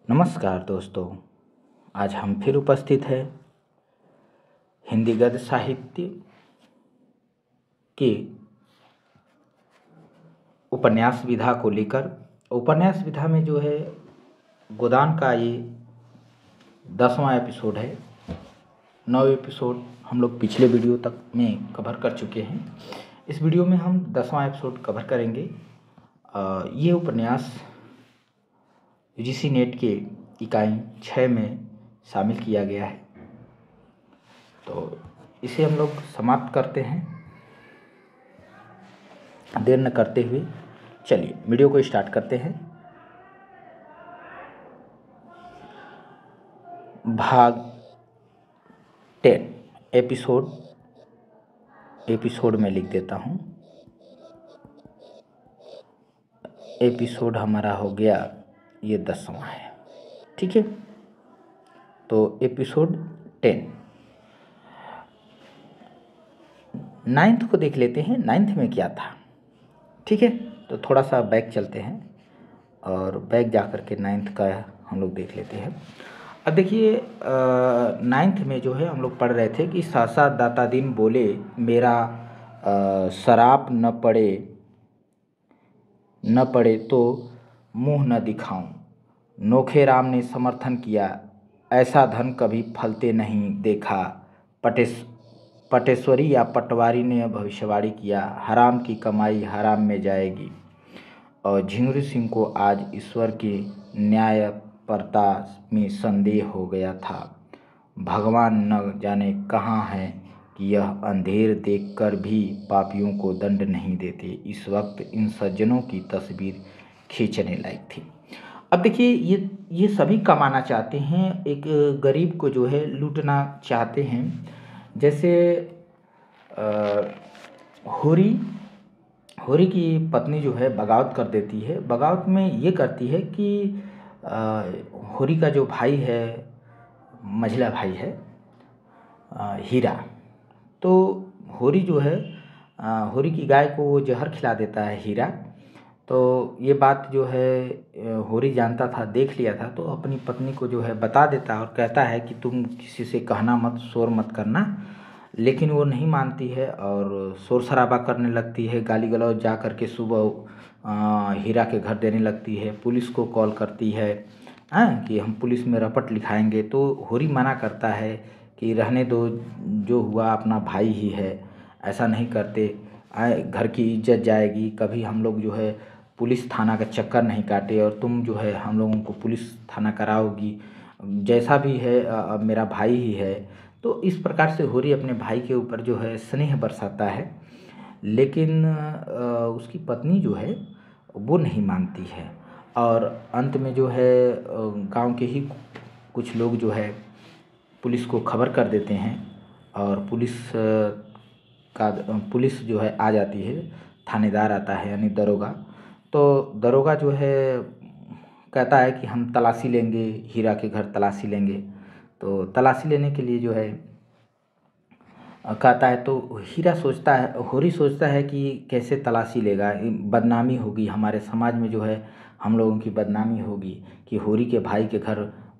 नमस्कार दोस्तों, आज हम फिर उपस्थित हैं हिंदी गद्य साहित्य के उपन्यास विधा को लेकर। उपन्यास विधा में जो है गोदान का ये 10वां एपिसोड है। 9 एपिसोड हम लोग पिछले वीडियो तक में कवर कर चुके हैं। इस वीडियो में हम 10वां एपिसोड कवर करेंगे। ये उपन्यास यूजीसी नेट के इकाई 6 में शामिल किया गया है, तो इसे हम लोग समाप्त करते हैं। देर न करते हुए चलिए वीडियो को स्टार्ट करते हैं। भाग 10 एपिसोड में लिख देता हूँ। एपिसोड हमारा हो गया ये 10वां है, ठीक है। तो एपिसोड 10 9th को देख लेते हैं। 9th में क्या था, ठीक है। तो थोड़ा सा बैक चलते हैं और बैक जा कर के 9th का हम लोग देख लेते हैं। अब देखिए 9th में जो है हम लोग पढ़ रहे थे कि सासा दाता दिन बोले मेरा शराप न पड़े तो मुँह न दिखाऊं। नोखे राम ने समर्थन किया, ऐसा धन कभी फलते नहीं देखा। पटेश्वरी या पटवारी ने भविष्यवाणी किया, हराम की कमाई हराम में जाएगी। और झिंगुर सिंह को आज ईश्वर की न्यायपरता में संदेह हो गया था। भगवान न जाने कहाँ है कि यह अंधेर देखकर भी पापियों को दंड नहीं देते। इस वक्त इन सज्जनों की तस्वीर खींचने लायक थी। अब देखिए ये सभी कमाना चाहते हैं, एक गरीब को जो है लूटना चाहते हैं। जैसे होरी की पत्नी जो है बगावत कर देती है। बगावत में ये करती है कि होरी का जो भाई है, मझला भाई है हीरा, तो होरी जो है होरी की गाय को वो जहर खिला देता है हीरा। तो ये बात जो है होरी जानता था, देख लिया था, तो अपनी पत्नी को जो है बता देता है और कहता है कि तुम किसी से कहना मत, शोर मत करना। लेकिन वो नहीं मानती है और शोर शराबा करने लगती है, गाली गलौज जा कर के सुबह हीरा के घर देने लगती है। पुलिस को कॉल करती है कि हम पुलिस में रपट लिखाएंगे। तो होरी मना करता है कि रहने दो, जो हुआ अपना भाई ही है, ऐसा नहीं करते, घर की इज्जत जाएगी। कभी हम लोग जो है पुलिस थाना का चक्कर नहीं काटे और तुम जो है हम लोगों को पुलिस थाना कराओगी, जैसा भी है अब मेरा भाई ही है। तो इस प्रकार से होरी अपने भाई के ऊपर जो है स्नेह बरसाता है। लेकिन उसकी पत्नी जो है वो नहीं मानती है और अंत में जो है गांव के ही कुछ लोग जो है पुलिस को खबर कर देते हैं और पुलिस जो है आ जाती है। थानेदार आता है यानी दरोगा। तो दरोगा जो है कहता है कि हम तलाशी लेंगे, हीरा के घर तलाशी लेंगे। तो तलाशी लेने के लिए जो है कहता है, तो होरी सोचता है कि कैसे तलाशी लेगा, बदनामी होगी हमारे समाज में, जो है हम लोगों की बदनामी होगी कि होरी के भाई के घर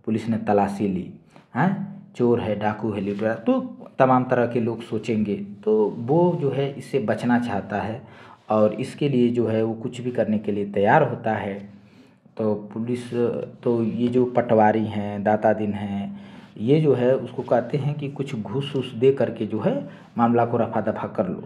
पुलिस ने तलाशी ली है, चोर है, डाकू है, लुटेरा, तो तमाम तरह के लोग सोचेंगे। तो वो जो है इससे बचना चाहता है और इसके लिए जो है वो कुछ भी करने के लिए तैयार होता है। तो ये जो पटवारी हैं, दाता दिन हैं, ये जो है उसको कहते हैं कि कुछ घूस वूस दे करके जो है मामला को रफा दफा कर लो।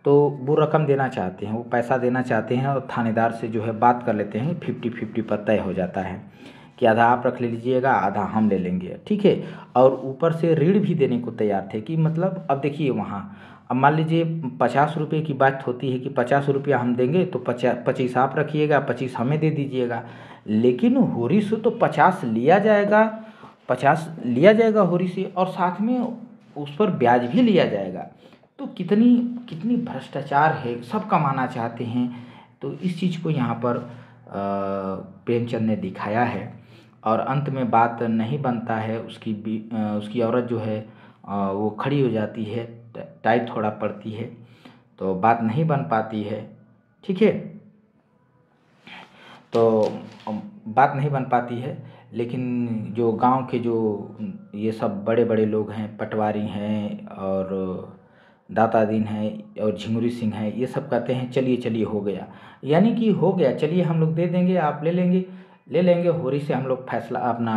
तो वो रकम देना चाहते हैं, वो पैसा देना चाहते हैं और थानेदार से जो है बात कर लेते हैं। 50-50 पर तय हो जाता है कि आधा आप रख लीजिएगा, आधा हम ले लेंगे, ठीक है। और ऊपर से ऋण भी देने को तैयार थे कि मतलब अब देखिए वहाँ, अब मान लीजिए 50 रुपये की बात होती है कि 50 रुपया हम देंगे तो 25 आप रखिएगा, 25 हमें दे दीजिएगा। लेकिन होरी से तो 50 लिया जाएगा होरी से, और साथ में उस पर ब्याज भी लिया जाएगा। तो कितनी भ्रष्टाचार है, सब कमाना चाहते हैं। तो इस चीज़ को यहाँ पर प्रेमचंद ने दिखाया है और अंत में बात नहीं बनता है। उसकी औरत जो है वो खड़ी हो जाती है, टाइट थोड़ा पड़ती है, तो बात नहीं बन पाती है, ठीक है। तो बात नहीं बन पाती है, लेकिन जो गांव के जो ये सब बड़े बड़े लोग हैं, पटवारी हैं और दातादीन हैं और झिंगुरी सिंह हैं, ये सब कहते हैं चलिए चलिए हो गया, यानी कि हो गया, चलिए हम लोग दे देंगे, आप ले लेंगे, होरी से हम लोग फैसला अपना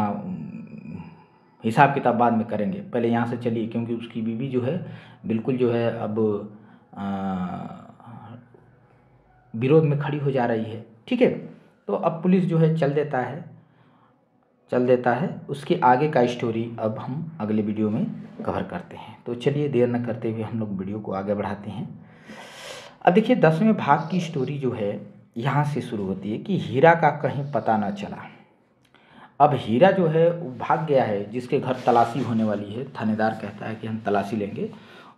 हिसाब किताब बाद में करेंगे, पहले यहाँ से चलिए, क्योंकि उसकी बीवी जो है बिल्कुल जो है अब विरोध में खड़ी हो जा रही है। ठीक है, तो अब पुलिस जो है चल देता है। उसके आगे का स्टोरी अब हम अगले वीडियो में कवर करते हैं। तो चलिए देर न करते हुए हम लोग वीडियो को आगे बढ़ाते हैं। अब देखिए 10वें भाग की स्टोरी जो है यहाँ से शुरू होती है कि हीरा का कहीं पता न चला। अब हीरा जो है वो भाग गया है, जिसके घर तलाशी होने वाली है, थानेदार कहता है कि हम तलाशी लेंगे,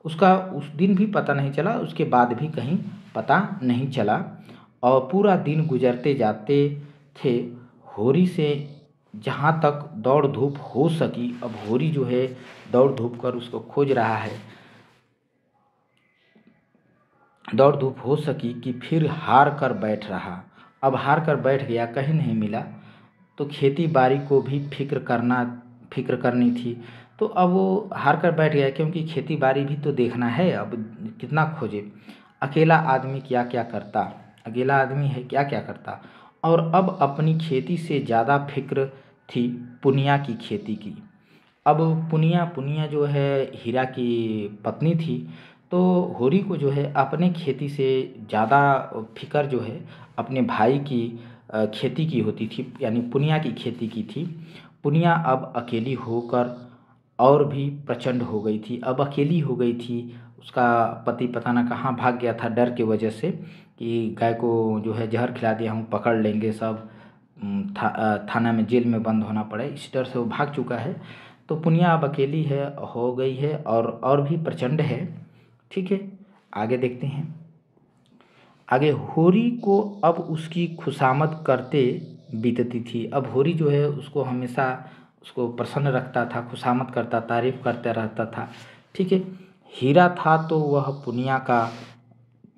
उसका उस दिन भी पता नहीं चला, उसके बाद भी कहीं पता नहीं चला। और पूरा दिन गुजरते जाते थे। होरी से जहाँ तक दौड़ धूप हो सकी, अब होरी जो है दौड़ धूप कर उसको खोज रहा है, दौड़ धूप हो सकी कि फिर हार कर बैठ रहा। अब हार कर बैठ गया, कहीं नहीं मिला, तो खेती बाड़ी को भी फिक्र करनी थी, तो अब वो हार कर बैठ गया, क्योंकि खेती बाड़ी भी तो देखना है। अब कितना खोजे, अकेला आदमी क्या क्या करता, अकेला आदमी है क्या क्या करता। और अब अपनी खेती से ज़्यादा फिक्र थी पुनिया की खेती की। अब पुनिया जो है हीरा की पत्नी थी, तो होरी को जो है अपने खेती से ज़्यादा फिक्र जो है अपने भाई की खेती की होती थी, यानी पुनिया की खेती की थी। पुनिया अब अकेली होकर और भी प्रचंड हो गई थी, अब अकेली हो गई थी। उसका पति पता ना कहाँ भाग गया था डर के वजह से कि गाय को जो है जहर खिला दिया हूँ, पकड़ लेंगे सब, थाना में जेल में बंद होना पड़े, इस डर से वो भाग चुका है। तो पुनिया अब अकेली हो गई है और भी प्रचंड है। ठीक है, आगे देखते हैं। आगे होरी को अब उसकी खुशामद करते बीतती थी। अब होरी जो है उसको हमेशा उसको प्रसन्न रखता था, खुशामद करता, तारीफ करता रहता था। ठीक है, हीरा था तो वह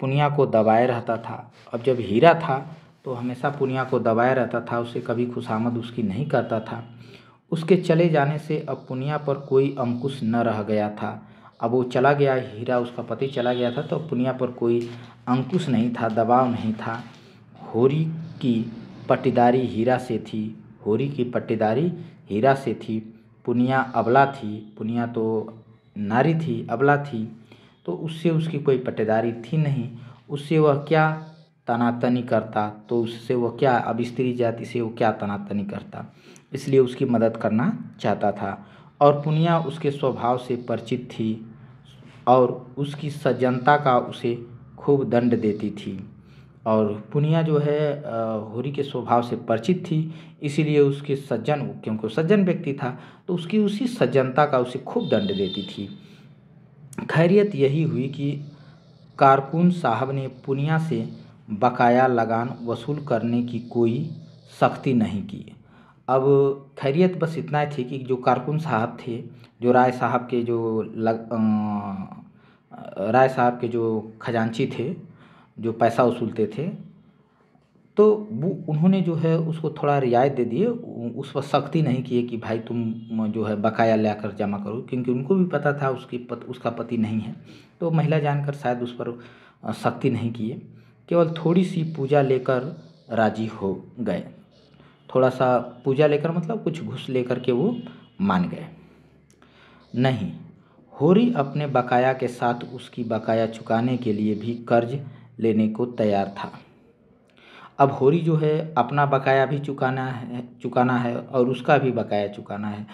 पुनिया को दबाए रहता था। अब जब हीरा था तो हमेशा पुनिया को दबाए रहता था, उसे कभी खुशामद उसकी नहीं करता था। उसके चले जाने से अब पुनिया पर कोई अंकुश न रह गया था। अब वो चला गया, हीरा उसका पति चला गया था, तो पुनिया पर कोई अंकुश नहीं था, दबाव नहीं था। होरी की पट्टीदारी हीरा से थी, होरी की पट्टीदारी हीरा से थी। पुनिया अबला थी, पुनिया तो नारी थी, अबला थी, तो उससे उसकी कोई पट्टेदारी थी नहीं। उससे वह क्या तनातनी करता, तो उससे वह क्या, अब स्त्री जाति से वो क्या तनातनी करता, इसलिए उसकी मदद करना चाहता था। और पुनिया उसके स्वभाव से परिचित थी और उसकी सज्जनता का उसे खूब दंड देती थी। और पुनिया जो है होरी के स्वभाव से परिचित थी, इसीलिए उसके क्योंकि सज्जन व्यक्ति था, तो उसकी उसी सज्जनता का उसे खूब दंड देती थी। खैरियत यही हुई कि कारकुन साहब ने पुनिया से बकाया लगान वसूल करने की कोई सख्ती नहीं की। अब खैरियत बस इतना ही थी कि जो कारकुन साहब थे, जो राय साहब के जो खजांची थे, जो पैसा वसूलते थे, तो वो उन्होंने जो है उसको थोड़ा रियायत दे दिए, उस पर सख्ती नहीं किए कि भाई तुम जो है बकाया लाकर जमा करो, क्योंकि उनको भी पता था उसका पति नहीं है, तो महिला जानकर शायद उस पर सख्ती नहीं किए, केवल थोड़ी सी पूजा लेकर राजी हो गए। थोड़ा सा पूजा लेकर मतलब कुछ घूस लेकर के वो मान गए। नहीं, होरी अपने बकाया के साथ उसकी बकाया चुकाने के लिए भी कर्ज लेने को तैयार था। अब होरी जो है अपना बकाया भी चुकाना है और उसका भी बकाया चुकाना है,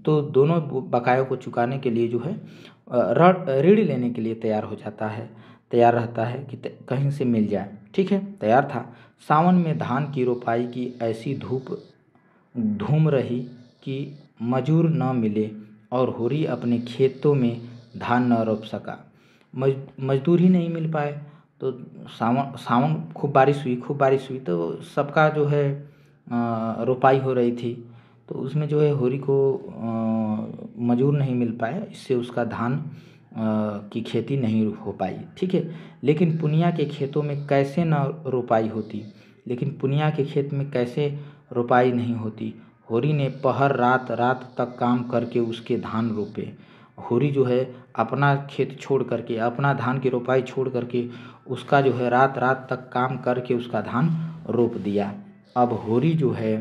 तो दोनों बकायों को चुकाने के लिए जो है ऋण लेने के लिए तैयार रहता है कि कहीं से मिल जाए। ठीक है, तैयार था। सावन में धान की रोपाई की ऐसी धूम रही कि मजूर न मिले और होरी अपने खेतों में धान न रोप सका। मजदूर ही नहीं मिल पाए, तो सावन खूब बारिश हुई तो सबका जो है रोपाई हो रही थी, तो उसमें जो है होरी को मजूर नहीं मिल पाए, इससे उसका धान की खेती नहीं हो पाई। ठीक है, लेकिन पुनिया के खेतों में कैसे न रोपाई होती, लेकिन पुनिया के खेत में कैसे रोपाई नहीं होती। होरी ने पहर रात रात तक काम करके उसके धान रोपे। होरी जो है अपना खेत छोड़ करके, अपना धान की रोपाई छोड़ करके उसका जो है रात रात तक काम करके उसका धान रोप दिया। अब होरी जो है,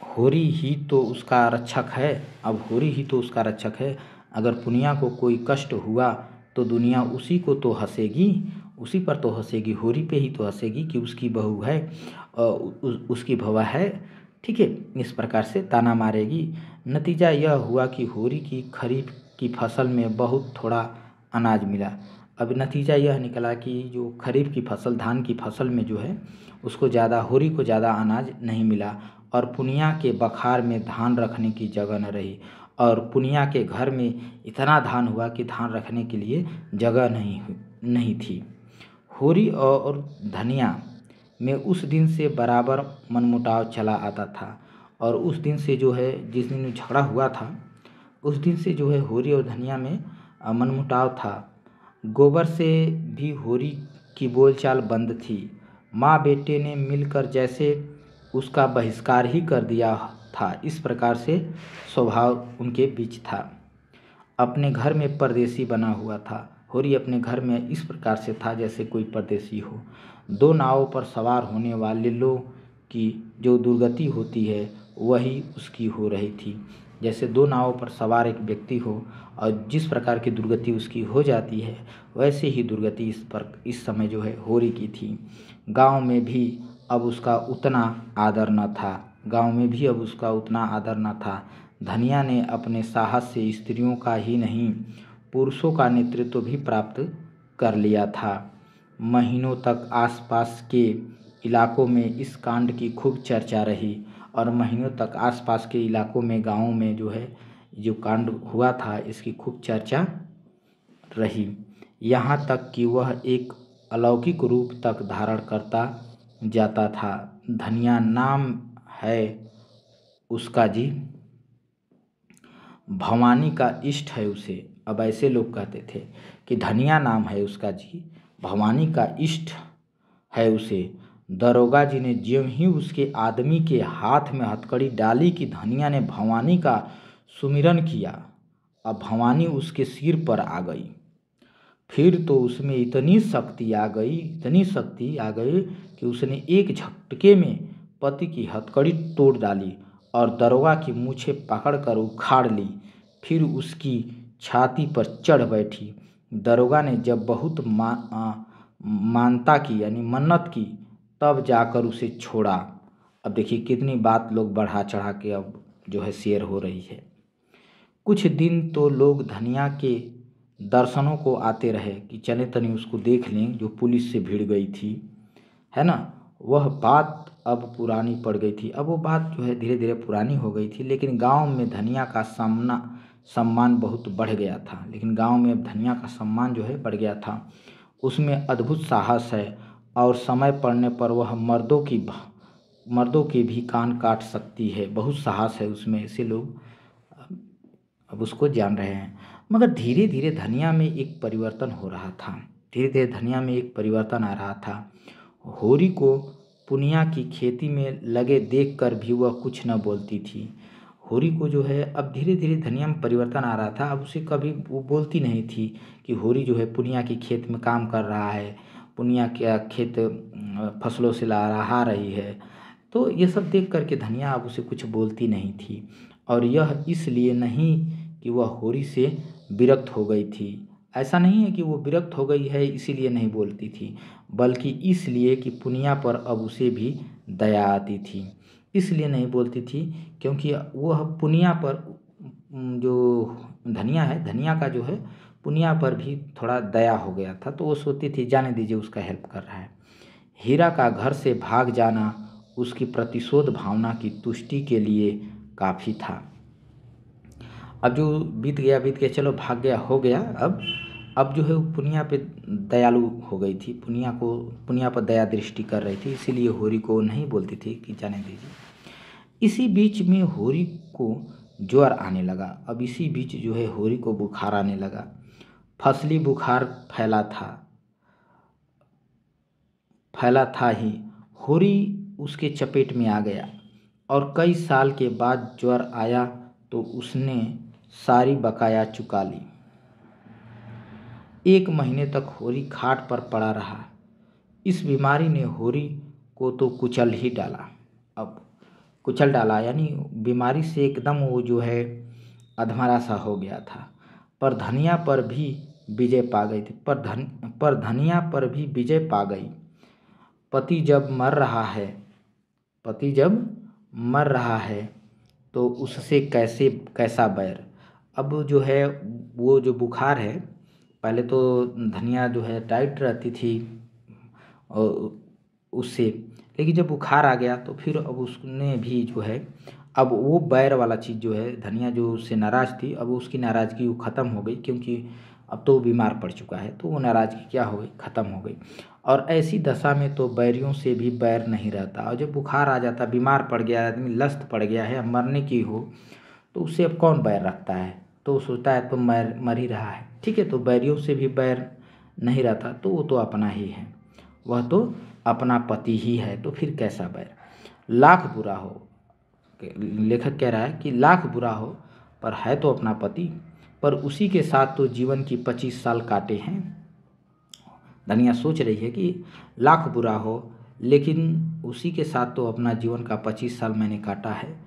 होरी ही तो उसका रक्षक है। अब होरी ही तो उसका रक्षक है। अगर पुनिया को कोई कष्ट हुआ तो दुनिया उसी को तो हंसेगी, उसी पर तो हंसेगी, होरी पे ही तो हंसेगी कि उसकी बहू है, उसकी भवा है। ठीक है, इस प्रकार से ताना मारेगी। नतीजा यह हुआ कि होरी की खरीफ की फसल में बहुत थोड़ा अनाज मिला। अब नतीजा यह निकला कि जो खरीफ की फसल, धान की फसल में जो है उसको ज़्यादा, होरी को ज़्यादा अनाज नहीं मिला और पुनिया के बखार में धान रखने की जगह न रही। और पुनिया के घर में इतना धान हुआ कि धान रखने के लिए जगह नहीं थी। होरी और धनिया में उस दिन से बराबर मनमुटाव चला आता था। और उस दिन से जो है, जिस दिन झगड़ा हुआ था उस दिन से जो है होरी और धनिया में मनमुटाव था। गोबर से भी होरी की बोलचाल बंद थी। माँ बेटे ने मिलकर जैसे उसका बहिष्कार ही कर दिया था, इस प्रकार से स्वभाव उनके बीच था। अपने घर में परदेसी बना हुआ था। होरी अपने घर में इस प्रकार से था जैसे कोई परदेसी हो। दो नावों पर सवार होने वाले लोग की जो दुर्गति होती है वही उसकी हो रही थी। जैसे दो नावों पर सवार एक व्यक्ति हो और जिस प्रकार की दुर्गति उसकी हो जाती है, वैसे ही दुर्गति इस समय जो है होरी की थी। गांव में भी अब उसका उतना आदर न था। गांव में भी अब उसका उतना आदर न था। धनिया ने अपने साहस से स्त्रियों का ही नहीं, पुरुषों का नेतृत्व भी प्राप्त कर लिया था। महीनों तक आसपास के इलाकों में इस कांड की खूब चर्चा रही और महीनों तक आसपास के इलाकों में, गाँवों में जो है जो कांड हुआ था इसकी खूब चर्चा रही। यहाँ तक कि वह एक अलौकिक रूप तक धारण करता जाता था। धनिया नाम है उसका जी, भवानी का इष्ट है उसे। अब ऐसे लोग कहते थे कि धनिया नाम है उसका जी, भवानी का इष्ट है उसे। दरोगा जी ने ज्यों ही उसके आदमी के हाथ में हथकड़ी डाली कि धनिया ने भवानी का सुमिरन किया। अब भवानी उसके सिर पर आ गई। फिर तो उसमें इतनी शक्ति आ गई, इतनी शक्ति आ गई कि उसने एक झटके में पति की हथकड़ी तोड़ डाली और दरोगा की मूछें पकड़कर उखाड़ ली। फिर उसकी छाती पर चढ़ बैठी। दरोगा ने जब बहुत मानता की, यानी मन्नत की, तब जाकर उसे छोड़ा। अब देखिए कितनी बात लोग बढ़ा चढ़ा के अब जो है शेयर हो रही है। कुछ दिन तो लोग धनिया के दर्शनों को आते रहे कि चले तनी उसको देख लें, जो पुलिस से भिड़ गई थी, है ना। वह बात अब पुरानी पड़ गई थी। अब वो बात जो है धीरे धीरे पुरानी हो गई थी। लेकिन गांव में धनिया का सम्मान बहुत बढ़ गया था। लेकिन गांव में अब धनिया का सम्मान जो है बढ़ गया था। उसमें अद्भुत साहस है और समय पड़ने पर वह मर्दों के भी कान काट सकती है। बहुत साहस है उसमें, ऐसे लोग अब उसको जान रहे हैं। मगर धीरे धीरे धनिया में एक परिवर्तन हो रहा था। धीरे धीरे धनिया में एक परिवर्तन आ रहा था। होरी को पुनिया की खेती में लगे देखकर भी वह कुछ न बोलती थी। होरी को जो है अब धीरे धीरे धनिया में परिवर्तन आ रहा था। अब उसे कभी वो बोलती नहीं थी कि होरी जो है पुनिया के खेत में काम कर रहा है, पुनिया का खेत फसलों से लहरा रही है। तो ये सब देख करके धनिया अब उसे कुछ बोलती नहीं थी। और यह इसलिए नहीं कि वह होरी से विरक्त हो गई थी। ऐसा नहीं है कि वो विरक्त हो गई है इसीलिए नहीं बोलती थी, बल्कि इसलिए कि पुनिया पर अब उसे भी दया आती थी। इसलिए नहीं बोलती थी क्योंकि वह पुनिया पर, जो धनिया है, धनिया का जो है पुनिया पर भी थोड़ा दया हो गया था। तो वो सोचती थी जाने दीजिए, उसका हेल्प कर रहा है। हीरा का घर से भाग जाना उसकी प्रतिशोध भावना की तुष्टि के लिए काफ़ी था। अब जो बीत गया चलो, भाग गया हो गया। अब जो है वो पुनिया पे दयालु हो गई थी, पुनिया पर दया दृष्टि कर रही थी, इसीलिए होरी को नहीं बोलती थी कि जाने दीजिए। इसी बीच में होरी को ज्वर आने लगा। अब इसी बीच जो है होरी को बुखार आने लगा। फसली बुखार फैला था ही होरी उसके चपेट में आ गया। और कई साल के बाद ज्वर आया तो उसने सारी बकाया चुका ली। 1 महीने तक होरी खाट पर पड़ा रहा। इस बीमारी ने होरी को तो कुचल ही डाला। अब कुचल डाला यानी बीमारी से एकदम वो जो है अधमरा सा हो गया था। पर धनिया पर भी विजय पा गई थी। पर धनिया पर भी विजय पा गई। पति जब मर रहा है तो उससे कैसा बैर। अब जो है वो जो बुखार है, पहले तो धनिया जो है टाइट रहती थी और उससे, लेकिन जब बुखार आ गया तो फिर अब उसने भी जो है अब वो बैर वाला चीज़ जो है, धनिया जो उससे नाराज़ थी, अब उसकी नाराज़गी वो ख़त्म हो गई, क्योंकि अब तो वो बीमार पड़ चुका है, तो वो नाराज़गी क्या हो गई, ख़त्म हो गई। और ऐसी दशा में तो बैरियों से भी बैर नहीं रहता। और जब बुखार आ जाता, बीमार पड़ गया आदमी, लस्त पड़ गया है, मरने की हो, तो उससे अब कौन बैर रखता है। तो सोचता है तो मर ही रहा है, ठीक है, तो बैरियों से भी बैर नहीं रहता, तो वो तो अपना ही है, वह तो अपना पति ही है, तो फिर कैसा बैर। लाख बुरा हो, लेखक कह रहा है कि लाख बुरा हो पर है तो अपना पति, पर उसी के साथ तो जीवन की 25 साल काटे हैं। धनिया सोच रही है कि लाख बुरा हो लेकिन उसी के साथ तो अपना जीवन का 25 साल मैंने काटा है।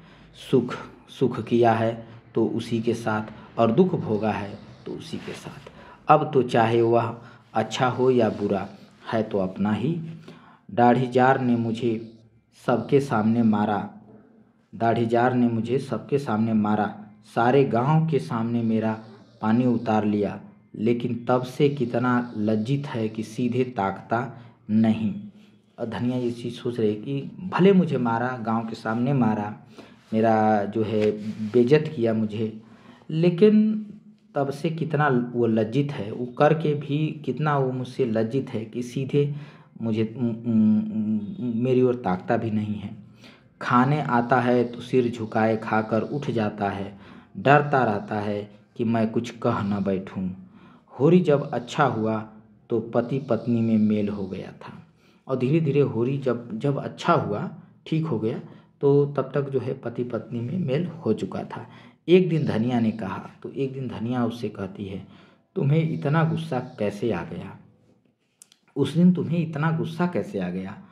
सुख किया है तो उसी के साथ, और दुख भोगा है तो उसी के साथ। अब तो चाहे वह अच्छा हो या बुरा, है तो अपना ही। दाढ़ीजार ने मुझे सबके सामने मारा, सारे गांव के सामने मेरा पानी उतार लिया, लेकिन तब से कितना लज्जित है कि सीधे ताकता नहीं। और धनिया ये चीज़ सोच रही है कि भले मुझे मारा, गांव के सामने मारा, मेरा जो है बेइज्जत किया मुझे, लेकिन तब से कितना वो लज्जित है, वो करके भी कितना वो मुझसे लज्जित है कि सीधे मुझे मेरी ओर ताकता भी नहीं है। खाने आता है तो सिर झुकाए खाकर उठ जाता है, डरता रहता है कि मैं कुछ कह न बैठूं। होरी जब अच्छा हुआ तो पति पत्नी में मेल हो गया था। और धीरे धीरे होरी जब अच्छा हुआ, ठीक हो गया, तो तब तक जो है पति पत्नी में मेल हो चुका था। एक दिन धनिया ने कहा, तो एक दिन धनिया उससे कहती है, तुम्हें इतना गुस्सा कैसे आ गया। उस दिन तुम्हें इतना गुस्सा कैसे आ गया।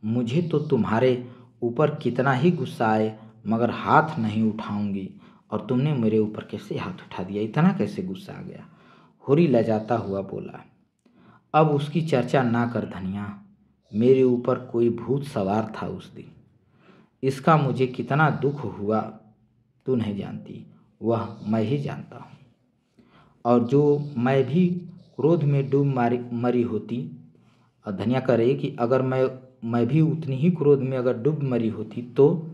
मुझे तो तुम्हारे ऊपर कितना ही गुस्सा आए मगर हाथ नहीं उठाऊंगी, और तुमने मेरे ऊपर कैसे हाथ उठा दिया, इतना कैसे गुस्सा आ गया। होरी लजाता हुआ बोला, अब उसकी चर्चा ना कर धनिया, मेरे ऊपर कोई भूत सवार था उस दिन। इसका मुझे कितना दुख हुआ तू नहीं जानती, वह मैं ही जानता हूँ। और जो मैं भी क्रोध में डूब मरी होती, और धनिया कह रही कि अगर मैं भी उतनी ही क्रोध में अगर डूब मरी होती तो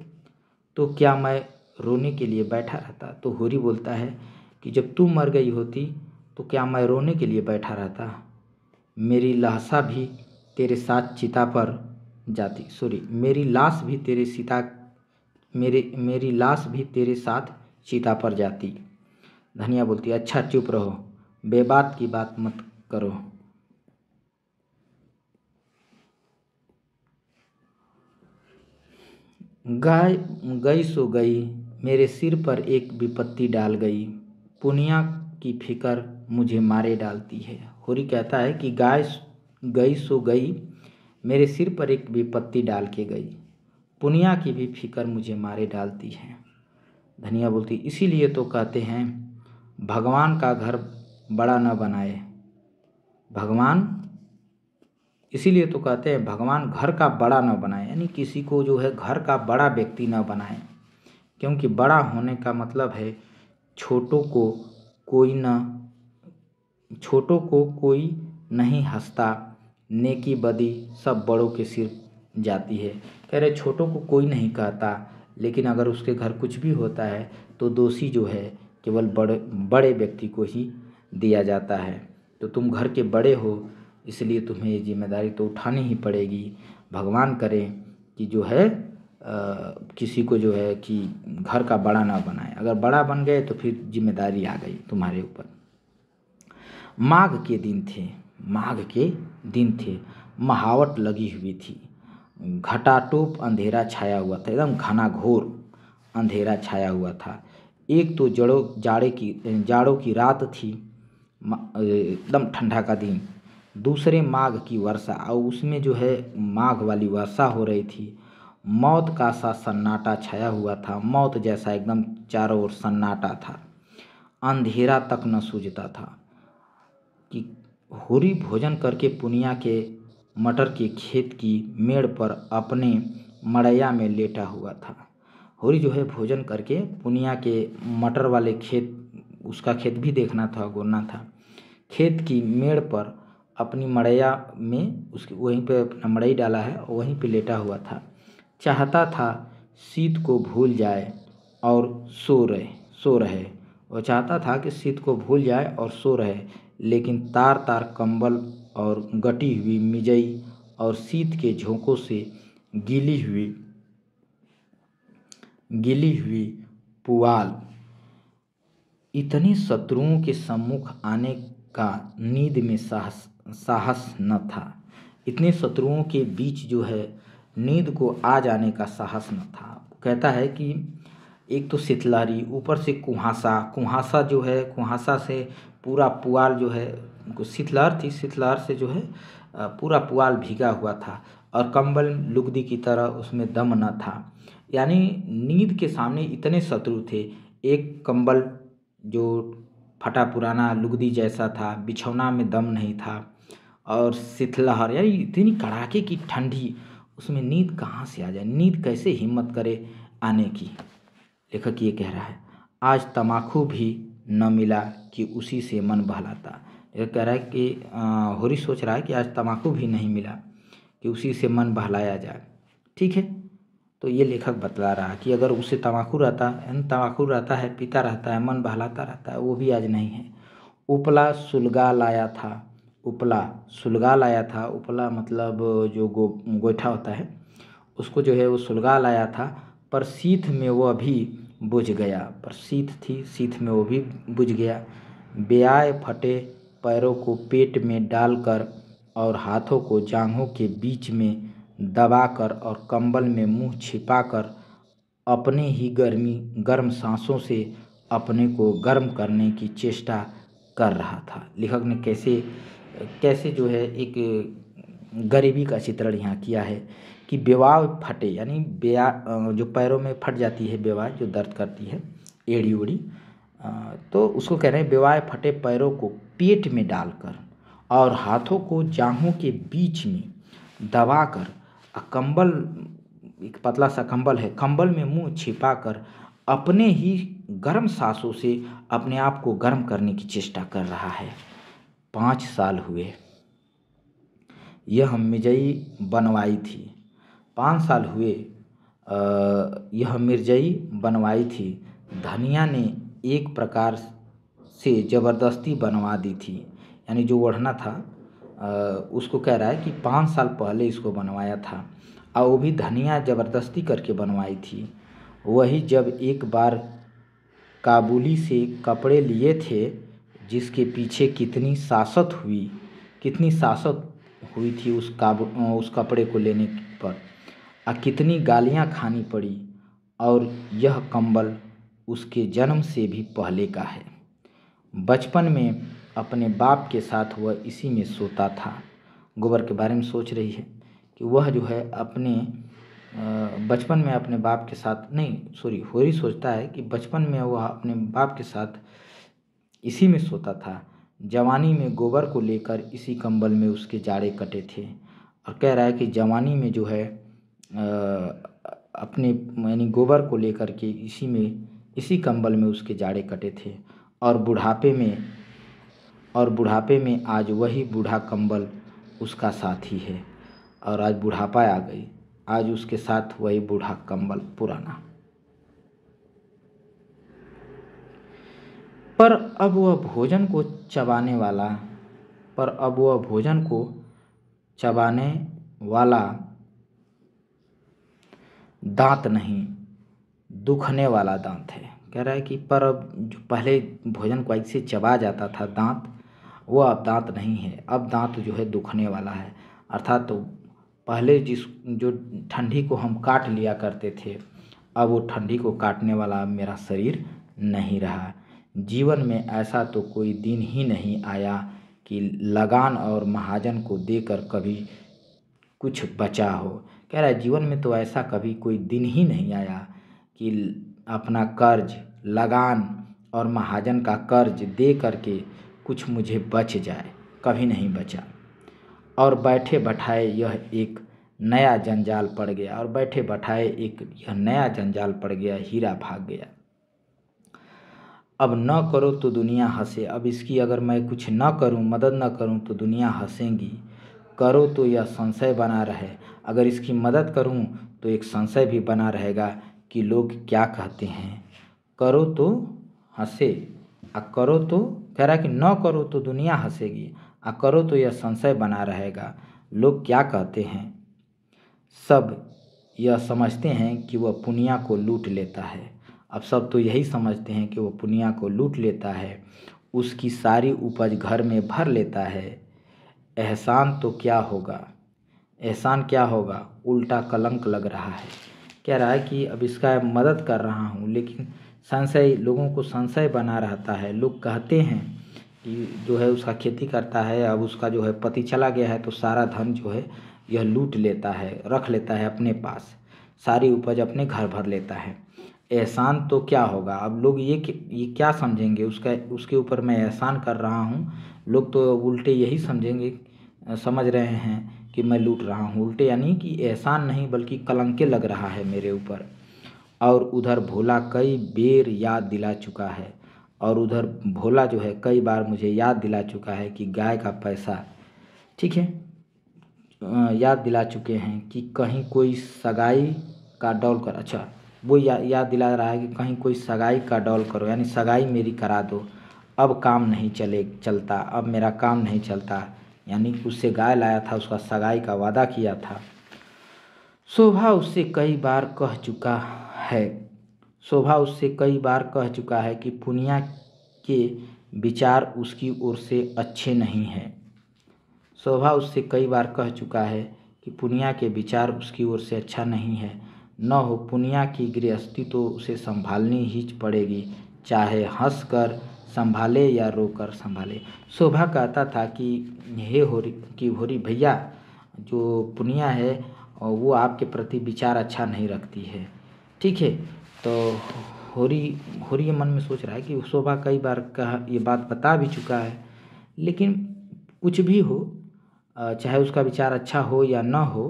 क्या मैं रोने के लिए बैठा रहता। तो होरी बोलता है कि जब तू मर गई होती तो क्या मैं रोने के लिए बैठा रहता। मेरी लाशा भी तेरे साथ चिता पर जाती, मेरी लाश भी तेरे साथ चिता पर जाती। धनिया बोलती, अच्छा चुप रहो, बेबात की बात मत करो। गाय गई सो गई, मेरे सिर पर एक विपत्ति डाल गई, पुनिया की फिकर मुझे मारे डालती है। होरी कहता है कि गाय गई सो गई, मेरे सिर पर एक विपत्ति डाल के गई, पुनिया की भी फिकर मुझे मारे डालती है। धनिया बोलती, इसीलिए तो कहते हैं भगवान का घर बड़ा न बनाए। इसीलिए तो कहते हैं भगवान घर का बड़ा न बनाए, यानी किसी को जो है घर का बड़ा व्यक्ति न बनाए, क्योंकि बड़ा होने का मतलब है छोटों को कोई नहीं हंसता, नेकी बदी सब बड़ों के सिर जाती है। कह रहे छोटों को कोई नहीं कहता, लेकिन अगर उसके घर कुछ भी होता है तो दोषी जो है केवल बड़े व्यक्ति को ही दिया जाता है। तो तुम घर के बड़े हो, इसलिए तुम्हें ये जिम्मेदारी तो उठानी ही पड़ेगी। भगवान करे कि जो है किसी को जो है कि घर का बड़ा ना बनाए, अगर बड़ा बन गए तो फिर जिम्मेदारी आ गई तुम्हारे ऊपर। माघ के दिन थे, महावट लगी हुई थी। घटाटोप अंधेरा छाया हुआ था, एकदम घना घोर अंधेरा छाया हुआ था। एक तो जाड़ों की रात थी, एकदम ठंडा का दिन। दूसरे माघ की वर्षा, और उसमें जो है माघ वाली वर्षा हो रही थी। मौत का सा सन्नाटा छाया हुआ था, मौत जैसा एकदम चारों ओर सन्नाटा था। अंधेरा तक न सूझता था कि होरी भोजन करके पुनिया के मटर के खेत की मेड़ पर अपने मड़ैया में लेटा हुआ था। होरी जो है भोजन करके पुनिया के मटर वाले खेत, उसका खेत भी देखना था, गोरना था। खेत की मेड़ पर अपनी मड़ैया में, उसकी वहीं पे अपना मड़ई डाला है और वहीं पे लेटा हुआ था। चाहता था शीत को भूल जाए और सो रहे। वो चाहता था कि शीत को भूल जाए और सो रहे, लेकिन तार तार कंबल और गटी हुई मिजई और शीत के झोंकों से गीली हुई पुआल, इतने शत्रुओं के सम्मुख आने का नींद में साहस न था। इतने शत्रुओं के बीच जो है नींद को आ जाने का साहस न था। कहता है कि एक तो शीतलहरी, ऊपर से कुहासा जो है, कुहासा से पूरा पुआल जो है, शीतलहर थी, शीतलहर से जो है पूरा पुआल भीगा हुआ था, और कंबल लुगदी की तरह उसमें दम न था। यानी नींद के सामने इतने शत्रु थे। एक कंबल जो फटा पुराना लुगदी जैसा था, बिछौना में दम नहीं था, और शीतलहर यानी इतनी कड़ाके की ठंडी, उसमें नींद कहाँ से आ जाए, नींद कैसे हिम्मत करे आने की। लेखक ये कह रहा है, आज तमाकू भी न मिला कि उसी से मन बहलाता। ये कह रहा है कि होरी सोच रहा है कि आज तमाकू भी नहीं मिला कि उसी से मन बहलाया जाए। ठीक है, तो ये लेखक बतला रहा है कि अगर उसे तमाकू रहता है, पीता रहता है, मन बहलाता रहता है, वो भी आज नहीं है। उपला सुलगा लाया था, उपला मतलब जो गोईठा होता है, उसको जो है वो सुलगा लाया था, पर शीत में वो भी बुझ गया। पर शीत थी, शीत में वो भी बुझ गया। ब्याह फटे पैरों को पेट में डालकर और हाथों को जांघों के बीच में दबाकर और कंबल में मुंह छिपाकर अपने ही गर्म सांसों से अपने को गर्म करने की चेष्टा कर रहा था। लेखक ने कैसे कैसे जो है एक गरीबी का चित्रण यहाँ किया है कि बेवाव फटे, यानी जो पैरों में फट जाती है बेवाव, जो दर्द करती है एड़ी उड़ी, तो उसको कह रहे हैं बेवाव फटे पैरों को पेट में डालकर और हाथों को जांघों के बीच में दबाकर, कंबल, एक पतला सा कंबल है, कंबल में मुंह छिपाकर अपने ही गर्म सांसों से अपने आप को गर्म करने की चेष्टा कर रहा है। 5 साल हुए यह मिर्जई बनवाई थी, 5 साल हुए यह मिर्जई बनवाई थी। धनिया ने एक प्रकार से ज़बरदस्ती बनवा दी थी। यानी जो ओढ़ना था उसको कह रहा है कि 5 साल पहले इसको बनवाया था, और वो भी धनिया ज़बरदस्ती करके बनवाई थी। वही जब एक बार काबुली से कपड़े लिए थे, जिसके पीछे कितनी सासत हुई थी उस कपड़े को लेने पर, कितनी गालियाँ खानी पड़ी। और यह कंबल उसके जन्म से भी पहले का है। बचपन में अपने बाप के साथ वह इसी में सोता था। गोबर के बारे में सोच रही है कि वह जो है अपने बचपन में अपने बाप के साथ होरी सोचता है कि बचपन में वह अपने बाप के साथ इसी में सोता था। जवानी में गोबर को लेकर इसी कंबल में उसके जाड़े कटे थे। और कह रहा है कि जवानी में जो है अपने यानी गोबर को लेकर के इसी कंबल में उसके जाड़े कटे थे। और बुढ़ापे में आज वही बूढ़ा कंबल उसका साथी है। और आज बुढ़ापा आ गई, आज उसके साथ वही बूढ़ा कंबल पुराना। पर अब वह भोजन को चबाने वाला दांत नहीं, दुखने वाला दांत है। कह रहा है कि पर अब जो पहले भोजन को ऐसे चबा जाता था दांत, वो अब दांत नहीं है, अब दांत जो है दुखने वाला है। अर्थात तो पहले जो ठंडी को हम काट लिया करते थे, अब वो ठंडी को काटने वाला मेरा शरीर नहीं रहा। जीवन में ऐसा तो कोई दिन ही नहीं आया कि लगान और महाजन को देकर कभी कुछ बचा हो। कह रहा है जीवन में तो ऐसा कभी कोई दिन ही नहीं आया कि अपना कर्ज, लगान और महाजन का कर्ज दे करके कुछ मुझे बच जाए, कभी नहीं बचा। और बैठे बैठाए यह एक नया जंजाल पड़ गया, और बैठे बैठाए एक यह नया जंजाल पड़ गया, हीरा भाग गया। अब न करो तो दुनिया हंसे, अब इसकी अगर मैं कुछ न करूं, मदद न करूं तो दुनिया हंसेगी। करो तो यह संशय बना रहे, अगर इसकी मदद करूं तो एक संशय भी बना रहेगा कि लोग क्या कहते हैं। करो तो हंसे, करो तो कह रहा है कि न करो तो दुनिया हंसेगी, करो तो यह संशय बना रहेगा, लोग क्या कहते हैं। सब यह समझते हैं कि वह पुनिया को लूट लेता है। अब सब तो यही समझते हैं कि वह पुनिया को लूट लेता है, उसकी सारी उपज घर में भर लेता है। एहसान तो क्या होगा, एहसान क्या होगा, उल्टा कलंक लग रहा है। कह रहा है कि अब इसका मदद कर रहा हूँ, लेकिन संशय, लोगों को संशय बना रहता है। लोग कहते हैं कि जो है उसका खेती करता है, अब उसका जो है पति चला गया है तो सारा धन जो है यह लूट लेता है, रख लेता है अपने पास, सारी उपज अपने घर भर लेता है। एहसान तो क्या होगा, अब लोग ये क्या समझेंगे, उसके ऊपर मैं एहसान कर रहा हूँ, लोग तो उल्टे यही समझेंगे, समझ रहे हैं कि मैं लूट रहा हूँ। उल्टे यानी कि एहसान नहीं बल्कि कलंके लग रहा है मेरे ऊपर। और उधर भोला कई बेर याद दिला चुका है, और उधर भोला जो है कई बार मुझे याद दिला चुका है कि गाय का पैसा, ठीक है, याद दिला चुके हैं कि कहीं कोई सगाई का डौल कर, अच्छा वो याद दिला रहा है कि कहीं कोई सगाई का डौल करो, यानी सगाई मेरी करा दो, अब काम नहीं चलता, अब मेरा काम नहीं चलता, यानी उससे गाय लाया था, उसका सगाई का वादा किया था। शोभा उससे कई बार कह चुका है, शोभा उससे कई बार कह चुका है कि पुनिया के विचार उसकी ओर से अच्छे नहीं हैं। शोभा उससे कई बार कह चुका है कि पुनिया के विचार उसकी ओर से अच्छा नहीं है। न हो पुनिया की गृहस्थी तो उसे संभालनी ही पड़ेगी, चाहे हंस कर संभाले या रोकर संभाले। शोभा कहता था कि हे होरी भैया, जो पुनिया है वो आपके प्रति विचार अच्छा नहीं रखती है, ठीक है। तो होरी ये मन में सोच रहा है कि शोभा कई बार कहा, ये बात बता भी चुका है, लेकिन कुछ भी हो, चाहे उसका विचार अच्छा हो या ना हो,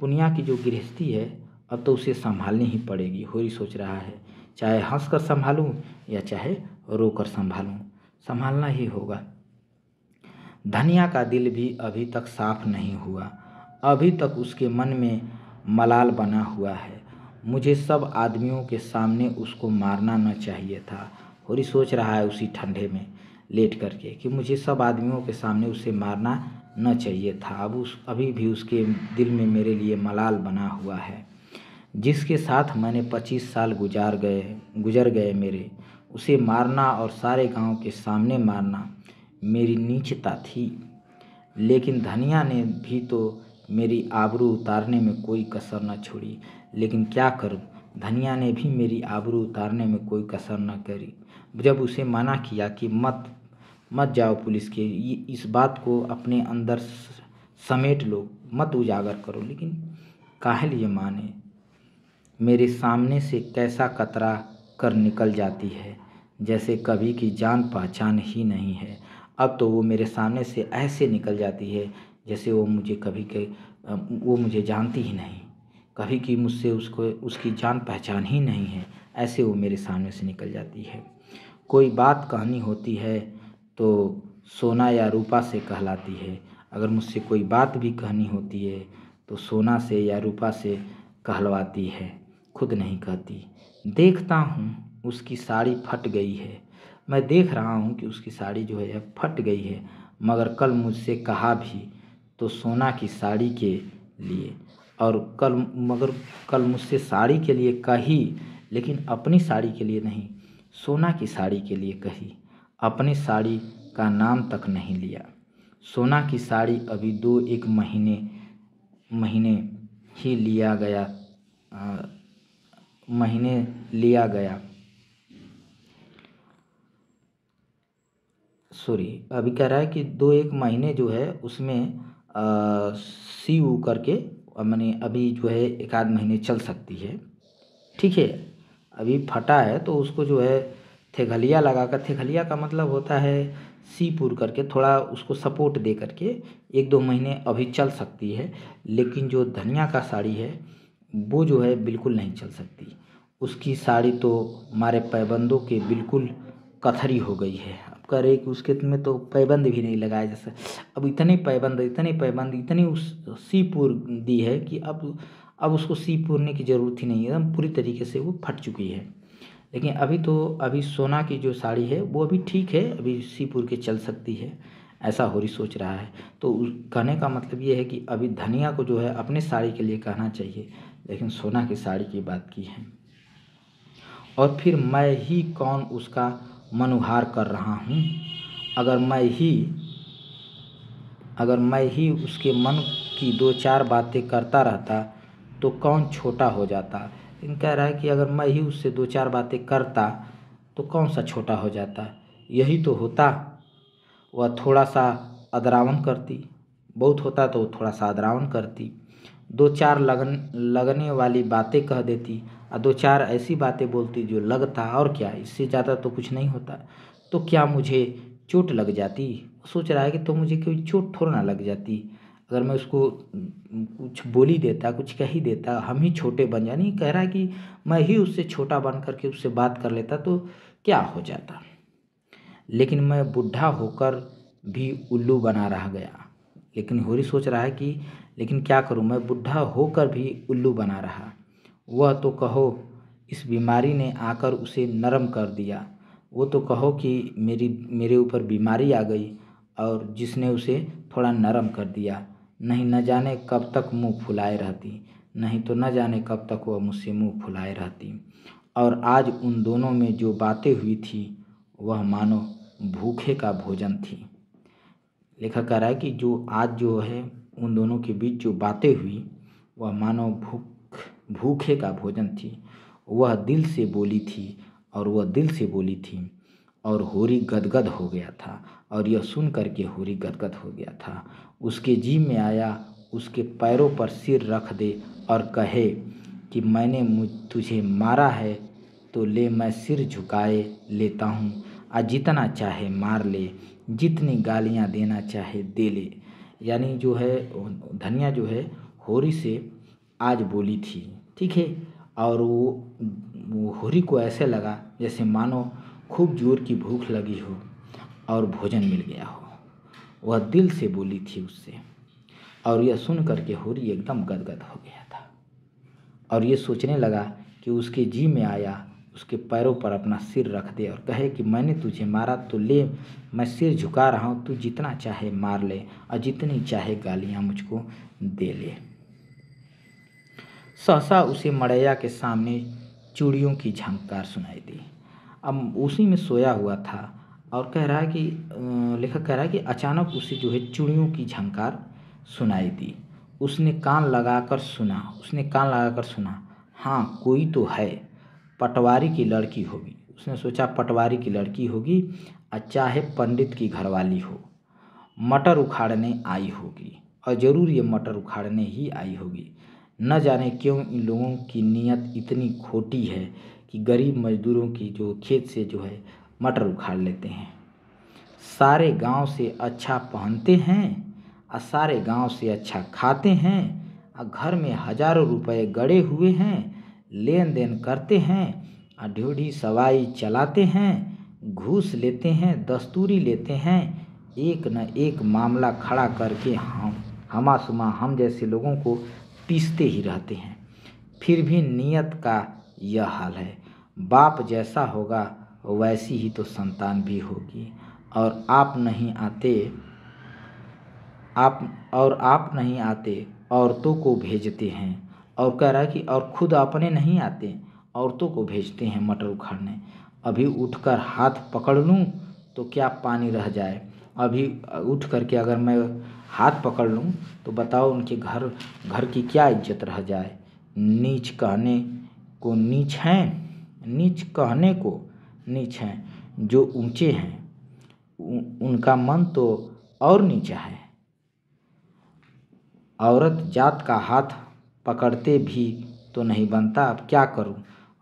पुनिया की जो गृहस्थी है अब तो उसे संभालनी ही पड़ेगी। होरी सोच रहा है, चाहे हंस कर संभालूं या चाहे रो कर संभालूं, संभालना ही होगा। धनिया का दिल भी अभी तक साफ नहीं हुआ, अभी तक उसके मन में मलाल बना हुआ है। मुझे सब आदमियों के सामने उसको मारना न चाहिए था। होरी सोच रहा है उसी ठंडे में लेट करके कि मुझे सब आदमियों के सामने उसे मारना न चाहिए था। अब अभी भी उसके दिल में मेरे लिए मलाल बना हुआ है। जिसके साथ मैंने 25 साल गुजर गए मेरे, उसे मारना और सारे गांव के सामने मारना मेरी नीचता थी। लेकिन धनिया ने भी तो मेरी आबरू उतारने में कोई कसर न छोड़ी। लेकिन क्या करूं, धनिया ने भी मेरी आबरू उतारने में कोई कसर न करी। जब उसे मना किया कि मत जाओ पुलिस के, इस बात को अपने अंदर समेट लो, मत उजागर करो, लेकिन काहे लिए माने। मेरे सामने से कैसा कतरा कर निकल जाती है, जैसे कभी की जान पहचान ही नहीं है। अब तो वो मेरे सामने से ऐसे निकल जाती है जैसे वो मुझे जानती ही नहीं, कभी की मुझसे उसकी जान पहचान ही नहीं है, ऐसे वो मेरे सामने से निकल जाती है। कोई बात कहनी होती है तो सोना या रूपा से कहलाती है, अगर मुझसे कोई बात भी कहनी होती है तो सोना से या रूपा से कहलवाती है, खुद नहीं कहती। देखता हूँ उसकी साड़ी फट गई है, मैं देख रहा हूँ कि उसकी साड़ी जो है फट गई है, मगर कल मुझसे कहा भी तो सोना की साड़ी के लिए, और कल मुझसे साड़ी के लिए कही, लेकिन अपनी साड़ी के लिए नहीं, सोना की साड़ी के लिए कही। अपनी साड़ी का नाम तक नहीं लिया। सोना की साड़ी अभी 2-1 महीने महीने ही लिया गया महीने लिया गया सॉरी अभी कह रहा है कि 2-1 महीने जो है उसमें सी ऊ करके मैंने अभी जो है 1 आध महीने चल सकती है। ठीक है, अभी फटा है तो उसको जो है थेघलिया लगाकर, थेघलिया का मतलब होता है सी पूर करके, थोड़ा उसको सपोर्ट दे करके 1-2 महीने अभी चल सकती है। लेकिन जो धनिया का साड़ी है वो जो है बिल्कुल नहीं चल सकती। उसकी साड़ी तो हमारे पैबंदों के बिल्कुल कथरी हो गई है। अब कह रहे कि उसके में तो पैबंद भी नहीं लगाया जैसे, अब इतने पैबंद इतनी उस सी पूर दी है कि अब उसको सी पूरने की ज़रूरत ही नहीं है, एकदम पूरी तरीके से वो फट चुकी है। लेकिन अभी सोना की जो साड़ी है वो अभी ठीक है, अभी सी पूर के चल सकती है, ऐसा होरी सोच रहा है। तो कहने का मतलब ये है कि अभी धनिया को जो है अपने साड़ी के लिए कहना चाहिए, लेकिन सोना की साड़ी की बात की है। और फिर मैं ही कौन उसका मनुहार कर रहा हूँ, अगर मैं ही उसके मन की 2-4 बातें करता रहता तो कौन छोटा हो जाता। लेकिन कह रहा है कि अगर मैं ही उससे 2-4 बातें करता तो कौन सा छोटा हो जाता, यही तो होता। वह थोड़ा सा अदरावन करती, बहुत होता तो थोड़ा सा अदरावन करती, 2-4 लगने वाली बातें कह देती और 2-4 ऐसी बातें बोलती जो लगता, और क्या, इससे ज़्यादा तो कुछ नहीं होता। तो क्या मुझे चोट लग जाती, सोच रहा है कि तो मुझे कोई चोट थोड़ा ना लग जाती, अगर मैं उसको कुछ बोल ही देता, कुछ कह ही देता, हम ही छोटे बन जाए। नहीं, कह रहा है कि मैं ही उससे छोटा बन करके उससे बात कर लेता तो क्या हो जाता। लेकिन मैं बूढ़ा होकर भी उल्लू बना रह गया। लेकिन होरी सोच रहा है कि लेकिन क्या करूं, मैं बूढ़ा होकर भी उल्लू बना रहा। वह तो कहो इस बीमारी ने आकर उसे नरम कर दिया, वो तो कहो कि मेरे ऊपर बीमारी आ गई और जिसने उसे थोड़ा नरम कर दिया। नहीं, न जाने कब तक मुंह फुलाए रहती, नहीं तो न जाने कब तक वह मुझसे मुंह फुलाए रहती। और आज उन दोनों में जो बातें हुई थी वह मानो भूखे का भोजन थी। लेखक कह रहा है कि जो आज जो है उन दोनों के बीच जो बातें हुई वह मानो भूखे का भोजन थी। वह दिल से बोली थी और होरी गदगद हो गया था। और यह सुन करके होरी गदगद हो गया था। उसके जी में आया उसके पैरों पर सिर रख दे और कहे कि मैंने तुझे मारा है तो ले, मैं सिर झुकाए लेता हूँ, आज जितना चाहे मार ले, जितनी गालियाँ देना चाहे दे ले। यानी जो है धनिया जो है होरी से आज बोली थी, ठीक है। और वो होरी को ऐसे लगा जैसे मानो खूब जोर की भूख लगी हो और भोजन मिल गया हो। वह दिल से बोली थी उससे, और यह सुन करके होरी एकदम गदगद हो गया था और ये सोचने लगा कि उसके जी में आया उसके पैरों पर अपना सिर रख दे और कहे कि मैंने तुझे मारा तो ले, मैं सिर झुका रहा हूँ, तू जितना चाहे मार ले और जितनी चाहे गालियाँ मुझको दे ले। सहसा उसे मड़ैया के सामने चूड़ियों की झंकार सुनाई दी। अब उसी में सोया हुआ था और कह रहा है कि लेखक कह रहा है कि अचानक उसे जो है चूड़ियों की झंकार सुनाई दी। उसने कान लगाकर सुना, हाँ कोई तो है, पटवारी की लड़की होगी। उसने सोचा पटवारी की लड़की होगी और चाहे पंडित की घरवाली हो, मटर उखाड़ने आई होगी और ज़रूर ये मटर उखाड़ने ही आई होगी। न जाने क्यों इन लोगों की नीयत इतनी खोटी है कि गरीब मजदूरों की जो खेत से जो है मटर उखाड़ लेते हैं। सारे गांव से अच्छा पहनते हैं और सारे गांव से अच्छा खाते हैं और घर में हजारों रुपए गड़े हुए हैं, लेन देन करते हैं और ढूढ़ी सवाई चलाते हैं, घूस लेते हैं, दस्तूरी लेते हैं, एक न एक मामला खड़ा करके हमासुमा हम जैसे लोगों को पीसते ही रहते हैं। फिर भी नियत का यह हाल है, बाप जैसा होगा वैसी ही तो संतान भी होगी। और आप नहीं आते औरतों को भेजते हैं। और कह रहा है कि और खुद अपने नहीं आते, औरतों को भेजते हैं मटर उखाड़ने। अभी उठकर हाथ पकड़ लूँ तो क्या पानी रह जाए, अभी उठ करके अगर मैं हाथ पकड़ लूँ तो बताओ उनके घर घर की क्या इज्जत रह जाए। नीच कहने को नीच हैं, नीच कहने को नीच हैं, जो ऊंचे हैं उनका मन तो और नीचा है। औरत जात का हाथ पकड़ते भी तो नहीं बनता, अब क्या करूं।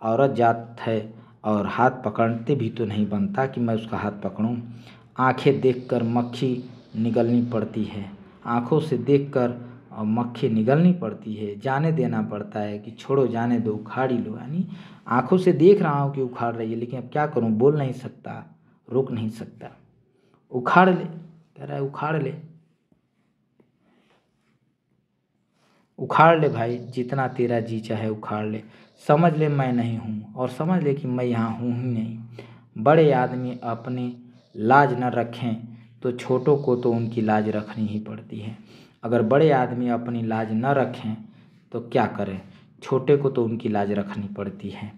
औरत जात है और हाथ पकड़ते भी तो नहीं बनता कि मैं उसका हाथ पकड़ूं। आंखें देखकर मक्खी निगलनी पड़ती है, आंखों से देखकर मक्खी निगलनी पड़ती है। जाने देना पड़ता है कि छोड़ो जाने दो, उखाड़ ही लो। यानी आंखों से देख रहा हूँ कि उखाड़ रही है, लेकिन अब क्या करूँ, बोल नहीं सकता, रोक नहीं सकता। उखाड़ ले, कह रहा है उखाड़ ले, उखाड़ ले भाई, जितना तेरा जी चाहे उखाड़ ले। समझ ले मैं नहीं हूँ और समझ ले कि मैं यहाँ हूँ ही नहीं। बड़े आदमी अपने लाज न रखें तो छोटों को तो उनकी लाज रखनी ही पड़ती है। अगर बड़े आदमी अपनी लाज न रखें तो क्या करें, छोटे को तो उनकी लाज रखनी पड़ती है।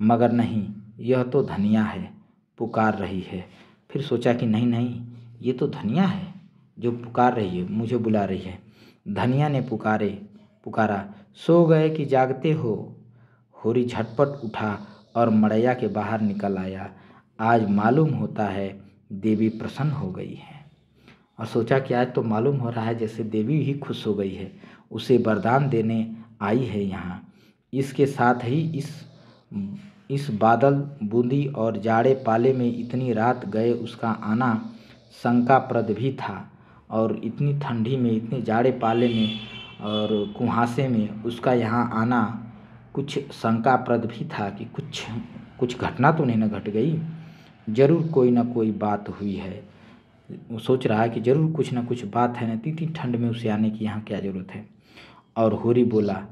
मगर नहीं, यह तो धनिया है, पुकार रही है। फिर सोचा कि नहीं नहीं, ये तो धनिया है जो पुकार रही है, मुझे बुला रही है। धनिया ने पुकारा, सो गए कि जागते हो। होरी झटपट उठा और मड़ैया के बाहर निकल आया। आज मालूम होता है देवी प्रसन्न हो गई है। और सोचा कि आज तो मालूम हो रहा है जैसे देवी ही खुश हो गई है, उसे वरदान देने आई है यहाँ। इसके साथ ही इस बादल बूंदी और जाड़े पाले में इतनी रात गए उसका आना शंकाप्रद भी था। और इतनी ठंडी में, इतने जाड़े पाले में और कुहासे में उसका यहाँ आना कुछ शंकाप्रद भी था कि कुछ घटना तो नहीं न घट गई, जरूर कोई ना कोई बात हुई है। वो सोच रहा है कि जरूर कुछ ना कुछ बात है, न इतनी ठंड में उसे आने की यहाँ क्या ज़रूरत है। और होरी बोला,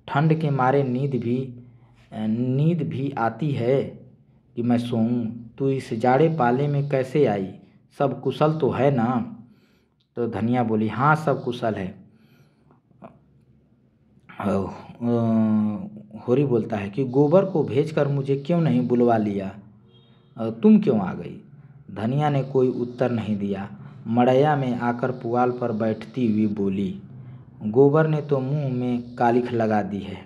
ठंड के मारे नींद भी आती है कि मैं सोऊं। तू इस जाड़े पाले में कैसे आई, सब कुशल तो है ना। तो धनिया बोली, हाँ सब कुशल है। होरी बोलता है कि गोबर को भेजकर मुझे क्यों नहीं बुलवा लिया, तुम क्यों आ गई। धनिया ने कोई उत्तर नहीं दिया। मड़ैया में आकर पुआल पर बैठती हुई बोली, गोबर ने तो मुंह में कालिख लगा दी है।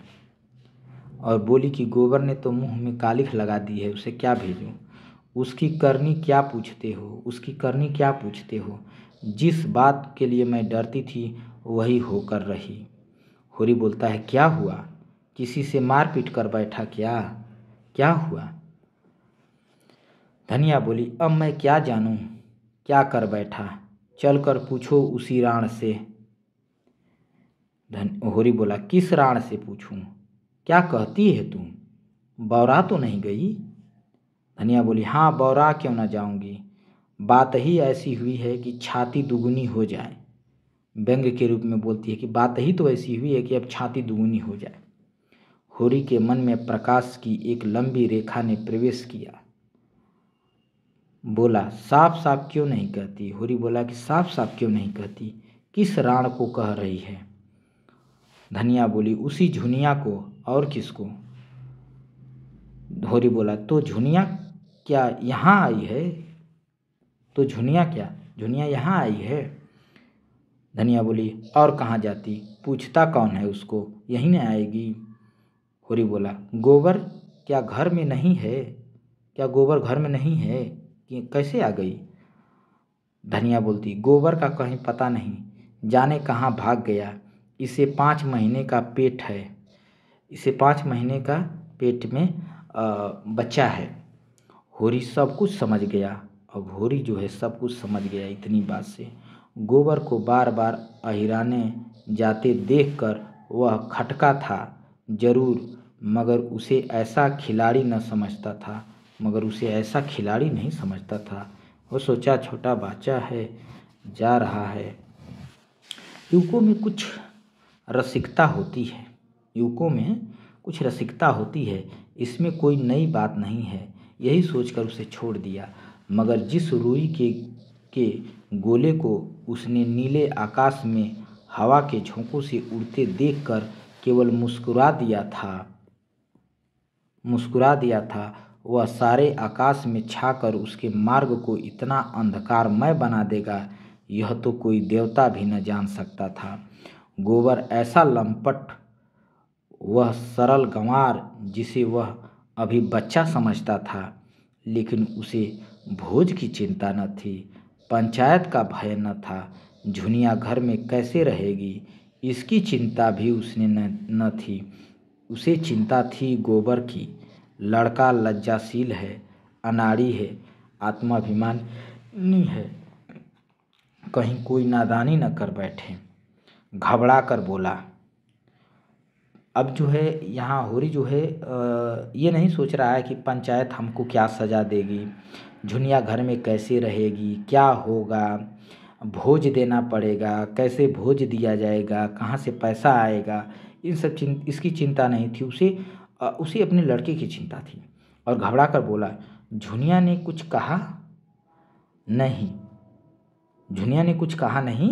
और बोली कि गोबर ने तो मुंह में कालिख लगा दी है, उसे क्या भेजूं। उसकी करनी क्या पूछते हो, उसकी करनी क्या पूछते हो। जिस बात के लिए मैं डरती थी वही होकर रही। होरी बोलता है, क्या हुआ, किसी से मार पीट कर बैठा क्या, क्या हुआ। धनिया बोली, अब मैं क्या जानूं क्या कर बैठा, चल कर पूछो उसी राण से। होरी बोला, किस राण से पूछूं, क्या कहती है तुम, बौरा तो नहीं गई। धनिया बोली, हाँ बौरा क्यों ना जाऊंगी, बात ही ऐसी हुई है कि छाती दुगुनी हो जाए। व्यंग्य के रूप में बोलती है कि बात ही तो ऐसी हुई है कि अब छाती दुगुनी हो जाए। होरी के मन में प्रकाश की एक लंबी रेखा ने प्रवेश किया। बोला, साफ साफ क्यों नहीं कहती। होरी बोला कि साफ साफ क्यों नहीं कहती, किस राण को कह रही है। धनिया बोली, उसी झुनिया को, और किसको। होरी बोला, तो झुनिया क्या यहाँ आई है, तो झुनिया क्या, झुनिया यहाँ आई है। धनिया बोली, और कहाँ जाती, पूछता कौन है उसको, यहीं न आएगी। होरी बोला, गोबर क्या घर में नहीं है, क्या गोबर घर में नहीं है कि कैसे आ गई। धनिया बोलती, गोबर का कहीं पता नहीं, जाने कहाँ भाग गया। इसे 5 महीने का पेट है, इसे 5 महीने का पेट में बच्चा है। होरी सब कुछ समझ गया। अब होरी जो है सब कुछ समझ गया इतनी बात से। गोबर को बार बार अहिराने जाते देखकर वह खटका था जरूर, मगर उसे ऐसा खिलाड़ी न समझता था, मगर उसे ऐसा खिलाड़ी नहीं समझता था। वो सोचा छोटा बच्चा है, जा रहा है। युवकों में कुछ रसिकता होती है, युवकों में कुछ रसिकता होती है, इसमें कोई नई बात नहीं है, यही सोचकर उसे छोड़ दिया। मगर जिस रुई के गोले को उसने नीले आकाश में हवा के झोंकों से उड़ते देखकर केवल मुस्कुरा दिया था, वह सारे आकाश में छाकर उसके मार्ग को इतना अंधकारमय बना देगा, यह तो कोई देवता भी न जान सकता था। गोबर ऐसा लंपट, वह सरल गंवार जिसे वह अभी बच्चा समझता था, लेकिन उसे भोज की चिंता न थी, पंचायत का भय न था, झुनिया घर में कैसे रहेगी इसकी चिंता भी उसने न थी। उसे चिंता थी गोबर की। लड़का लज्जाशील है, अनाड़ी है, आत्माभिमानी है, कहीं कोई नादानी न कर बैठे। घबरा कर बोला। अब जो है यहाँ होरी जो है ये नहीं सोच रहा है कि पंचायत हमको क्या सज़ा देगी, झुनिया घर में कैसे रहेगी, क्या होगा, भोज देना पड़ेगा, कैसे भोज दिया जाएगा, कहाँ से पैसा आएगा, इन सब इसकी चिंता नहीं थी। उसे अपने लड़के की चिंता थी और घबरा कर बोला, झुनिया ने कुछ कहा नहीं? झुनिया ने कुछ कहा नहीं?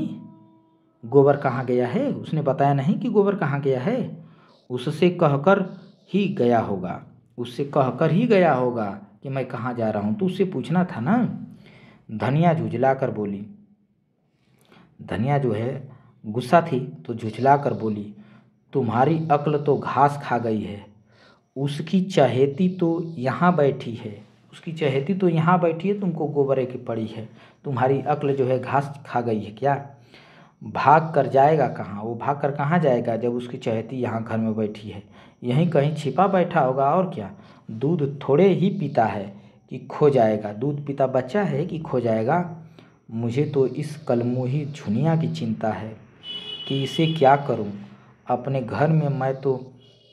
गोबर कहाँ गया है? उसने बताया नहीं कि गोबर कहाँ गया है? उससे कहकर ही गया होगा, उससे कहकर ही गया होगा कि मैं कहाँ जा रहा हूँ, तो उससे पूछना था ना। धनिया झुझला कर बोली। धनिया जो है गुस्सा थी तो झुझला कर बोली, तुम्हारी अक्ल तो घास खा गई है, उसकी चहेती तो यहाँ बैठी है, उसकी चहेती तो यहाँ बैठी है, तुमको गोबरे की पड़ी है, तुम्हारी अक्ल जो है घास खा गई है क्या? भाग कर जाएगा कहाँ? वो भाग कर कहाँ जाएगा जब उसकी चहेती यहाँ घर में बैठी है? यहीं कहीं छिपा बैठा होगा और क्या। दूध थोड़े ही पीता है कि खो जाएगा, दूध पीता बच्चा है कि खो जाएगा। मुझे तो इस कलमुही झुनिया की चिंता है कि इसे क्या करूं। अपने घर में मैं तो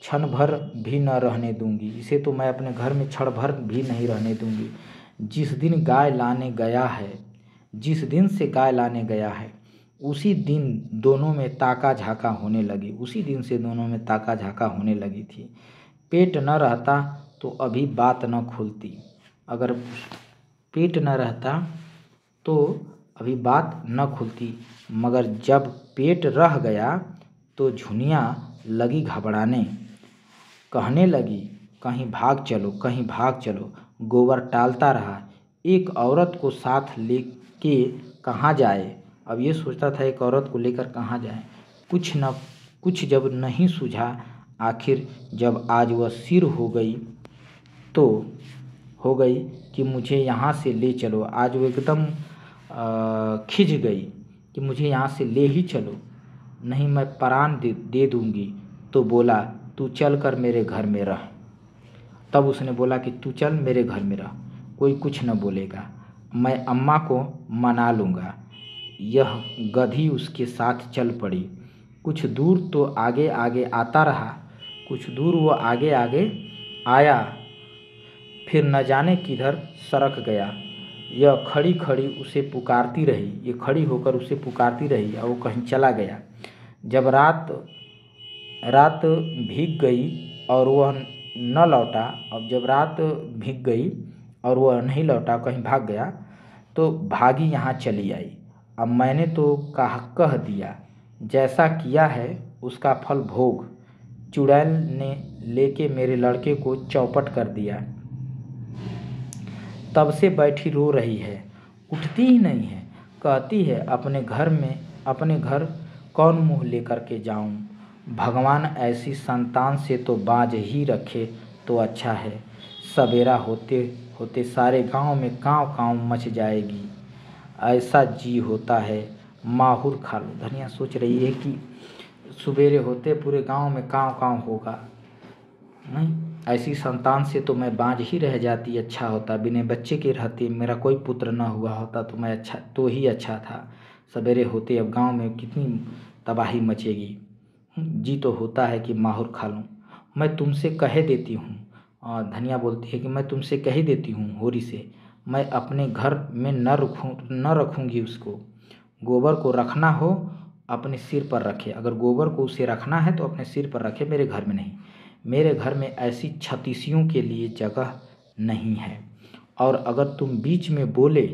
क्षण भर भी न रहने दूंगी, इसे तो मैं अपने घर में क्षण भर भी नहीं रहने दूंगी। जिस दिन गाय लाने गया है, जिस दिन से गाय लाने गया है, उसी दिन दोनों में ताका झाका होने लगी, उसी दिन से दोनों में ताका झाका होने लगी थी। पेट न रहता तो अभी बात न खुलती, अगर पेट न रहता तो अभी बात न खुलती, मगर जब पेट रह गया तो झुनिया लगी घबराने, कहने लगी, कहीं भाग चलो, कहीं भाग चलो। गोबर टालता रहा, एक औरत को साथ लेके कहाँ जाए। अब ये सोचता था एक औरत को लेकर कहाँ जाए। कुछ जब नहीं सूझा, आखिर जब आज वह सिर हो गई तो हो गई कि मुझे यहाँ से ले चलो। आज वो एकदम खिंच गई कि मुझे यहाँ से ले ही चलो, नहीं मैं प्राण दे दूँगी। तो बोला, तू चल कर मेरे घर में रह। तब उसने बोला कि तू चल मेरे घर में रह, कोई कुछ न बोलेगा, मैं अम्मा को मना लूँगा। यह गधी उसके साथ चल पड़ी। कुछ दूर तो आगे आगे आता रहा, कुछ दूर वो आगे आगे आया, फिर न जाने किधर सरक गया। यह खड़ी खड़ी उसे पुकारती रही, ये खड़ी होकर उसे पुकारती रही और वो कहीं चला गया। जब रात भीग गई और वह न लौटा, अब जब रात भीग गई और वह नहीं लौटा, कहीं भाग गया, तो भागी यहाँ चली आई। अब मैंने तो कह दिया, जैसा किया है उसका फल भोग। चुड़ैल ने लेके मेरे लड़के को चौपट कर दिया, तब से बैठी रो रही है, उठती ही नहीं है। कहती है अपने घर कौन मुँह लेकर के जाऊं। भगवान ऐसी संतान से तो बाज ही रखे तो अच्छा है। सवेरा होते होते सारे गांव में काँव काँव मच जाएगी, ऐसा जी होता है माहुर खा लो। धनिया सोच रही है कि सवेरे होते पूरे गांव में काँव काँव होगा, नहीं ऐसी संतान से तो मैं बाँझ ही रह जाती, अच्छा होता। बिना बच्चे के रहती, मेरा कोई पुत्र न हुआ होता तो मैं अच्छा था। सवेरे होते अब गांव में कितनी तबाही मचेगी। जी तो होता है कि माहुर खा लूँ। मैं तुमसे कह देती हूँ, और धनिया बोलती है कि मैं तुमसे कह देती हूँ होरी से, मैं अपने घर में न रखूँगी उसको। गोबर को रखना हो अपने सिर पर रखे, अगर गोबर को उसे रखना है तो अपने सिर पर रखे, मेरे घर में नहीं। मेरे घर में ऐसी छत्तीसियों के लिए जगह नहीं है। और अगर तुम बीच में बोले,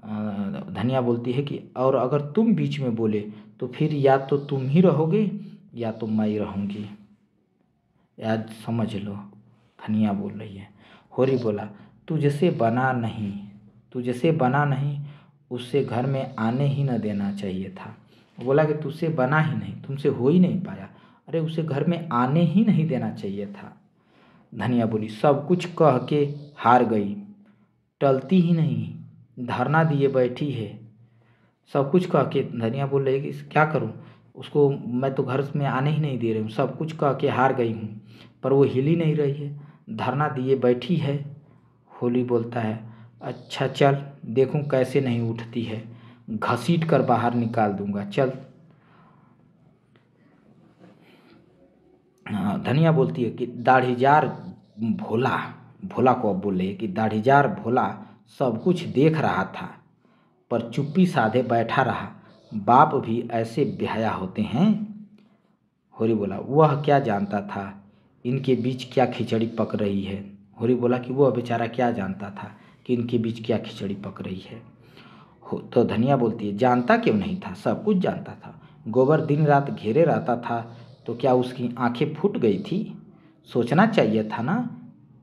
धनिया बोलती है कि और अगर तुम बीच में बोले तो फिर या तो तुम ही रहोगे या तो मैं रहूँगी, याद समझ लो। धनिया बोल रही है। होरी बोला, तुझसे बना नहीं उससे घर में आने ही न देना चाहिए था। बोला कि तुझसे बना ही नहीं, तुमसे हो ही नहीं पाया, अरे उसे घर में आने ही नहीं देना चाहिए था। धनिया बोली, सब कुछ कह के हार गई, टलती ही नहीं, धरना दिए बैठी है। सब कुछ कह के धनिया बोल रही है कि क्या करूं, उसको मैं तो घर में आने ही नहीं दे रही हूँ, सब कुछ कह के हार गई हूँ, पर वो हिल ही नहीं रही है, धरना दिए बैठी है। होली बोलता है, अच्छा चल देखूं कैसे नहीं उठती है, घसीट कर बाहर निकाल दूंगा, चल। धनिया बोलती है कि दाढ़ीजार भोला, भोला को अब बोल रही है कि दाढ़ीजार भोला सब कुछ देख रहा था पर चुप्पी साधे बैठा रहा, बाप भी ऐसे बेहया होते हैं। होरी बोला, वह क्या जानता था इनके बीच क्या खिचड़ी पक रही है। होरी बोला कि वह बेचारा क्या जानता था कि इनके बीच क्या खिचड़ी पक रही है। तो धनिया बोलती है, जानता क्यों नहीं था, सब कुछ जानता था। गोबर दिन रात घेरे रहता था तो क्या उसकी आंखें फूट गई थी। सोचना चाहिए था ना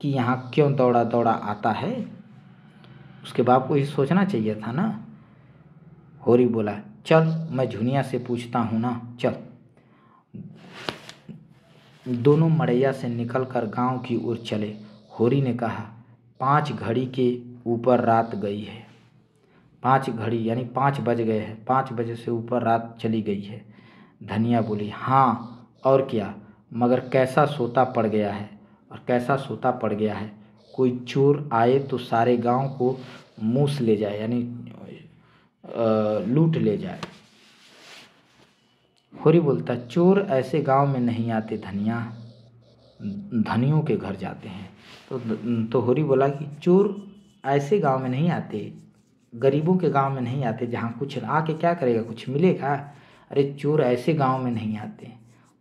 कि यहाँ क्यों दौड़ा दौड़ा आता है, उसके बाप को ही सोचना चाहिए था ना। होरी बोला, चल मैं झुनिया से पूछता हूँ ना, चल। दोनों मड़ैया से निकलकर गांव की ओर चले। होरी ने कहा, 5 घड़ी के ऊपर रात गई है, 5 घड़ी यानी 5 बज गए हैं, 5 बजे से ऊपर रात चली गई है। धनिया बोली, हाँ और क्या, मगर कैसा सोता पड़ गया है, और कैसा सोता पड़ गया है, कोई चोर आए तो सारे गांव को मूस ले जाए यानी लूट ले जाए। होरी बोलता, चोर ऐसे गांव में नहीं आते धनिया, धनियों के घर जाते हैं। तो होरी बोला कि चोर ऐसे गांव में नहीं आते, गरीबों के गांव में नहीं आते जहाँ कुछ आके क्या करेगा, कुछ मिलेगा। अरे चोर ऐसे गांव में नहीं आते,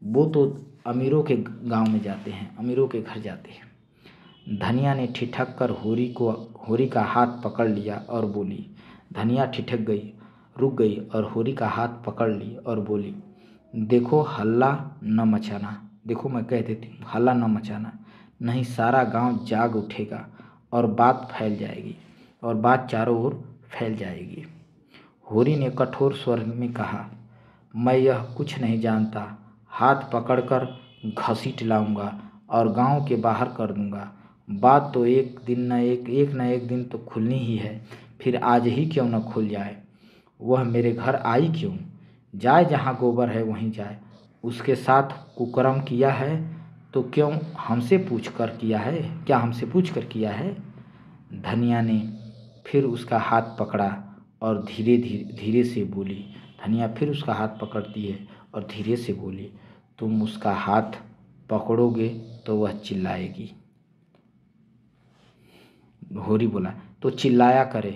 वो तो अमीरों के गांव में जाते हैं, अमीरों के घर जाते हैं। धनिया ने ठिठक कर होरी का हाथ पकड़ लिया और बोली। धनिया ठिठक गई, रुक गई और होरी का हाथ पकड़ ली और बोली, देखो हल्ला न मचाना, देखो मैं कह देती हूँ, हल्ला न मचाना, नहीं सारा गांव जाग उठेगा और बात फैल जाएगी, और बात चारों ओर फैल जाएगी। होरी ने कठोर स्वर में कहा, मैं यह कुछ नहीं जानता, हाथ पकड़कर घसीट लाऊंगा और गांव के बाहर कर दूंगा। बात तो एक न एक दिन तो खुलनी ही है, फिर आज ही क्यों न खुल जाए। वह मेरे घर आई क्यों, जाए जहाँ गोबर है वहीं जाए, उसके साथ कुकर्म किया है तो क्यों हमसे पूछ कर किया है, क्या हमसे पूछ कर किया है। धनिया ने फिर उसका हाथ पकड़ा और धीरे से बोली। धनिया फिर उसका हाथ पकड़ती है और धीरे से बोली, तुम उसका हाथ पकड़ोगे तो वह चिल्लाएगी। होरी बोला, तो चिल्लाया करे।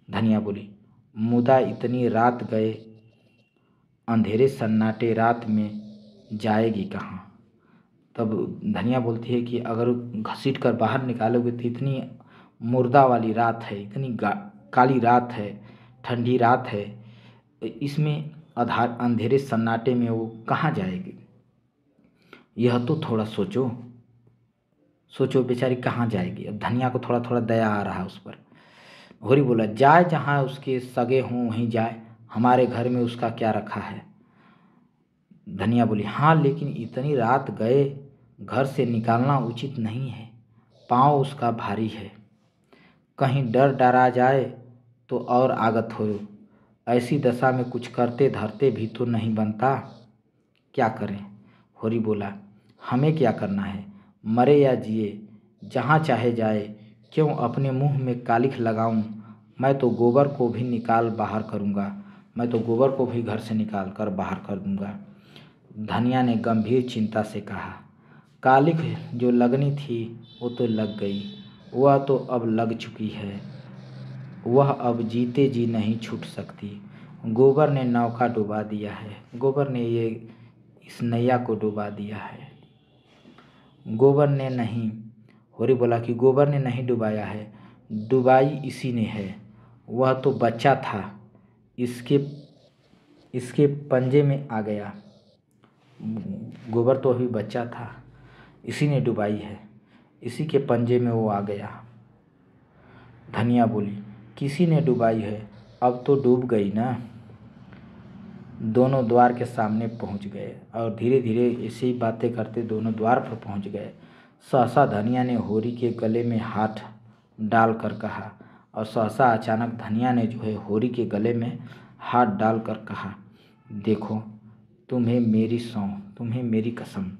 धनिया बोली, मुदा इतनी रात गए, अंधेरे सन्नाटे रात में जाएगी कहाँ। तब धनिया बोलती है कि अगर घसीट कर बाहर निकालोगे तो इतनी मुर्दा वाली रात है, इतनी काली रात है, ठंडी रात है, इसमें अंधेरे सन्नाटे में वो कहाँ जाएगी। यह तो थोड़ा सोचो, सोचो बेचारी कहाँ जाएगी। अब धनिया को थोड़ा थोड़ा दया आ रहा है उस पर। होरी बोला, जाए जहाँ उसके सगे हों वहीं जाए, हमारे घर में उसका क्या रखा है। धनिया बोली, हाँ लेकिन इतनी रात गए, घर से निकालना उचित नहीं है, पाँव उसका भारी है, कहीं डर डरा जाए तो और आगत हो। ऐसी दशा में कुछ करते धरते भी तो नहीं बनता, क्या करें। होरी बोला, हमें क्या करना है, मरे या जिए जहाँ चाहे जाए, क्यों अपने मुंह में कालिख लगाऊं। मैं तो गोबर को भी निकाल बाहर करूँगा, मैं तो गोबर को भी घर से निकाल कर बाहर कर दूँगा। धनिया ने गंभीर चिंता से कहा, कालिख जो लगनी थी वो तो लग गई, वह तो अब लग चुकी है, वह अब जीते जी नहीं छूट सकती। गोबर ने नौका डुबा दिया है, गोबर ने ये इस नैया को डुबा दिया है। गोबर ने नहीं, होरी बोला कि गोबर ने नहीं डुबाया है, डुबाई इसी ने है। वह तो बच्चा था, इसके इसके पंजे में आ गया। गोबर तो अभी बच्चा था, इसी ने डुबाई है, इसी के पंजे में वो आ गया। धनिया बोली, किसी ने डुबाई है, अब तो डूब गई ना। दोनों द्वार के सामने पहुंच गए और धीरे धीरे ऐसी ही बातें करते दोनों द्वार पर पहुंच गए। सहसा धनिया ने होरी के गले में हाथ डालकर कहा, और सहसा अचानक धनिया ने जो है होरी के गले में हाथ डालकर कहा, देखो तुम्हें मेरी सौंह, तुम्हें मेरी कसम,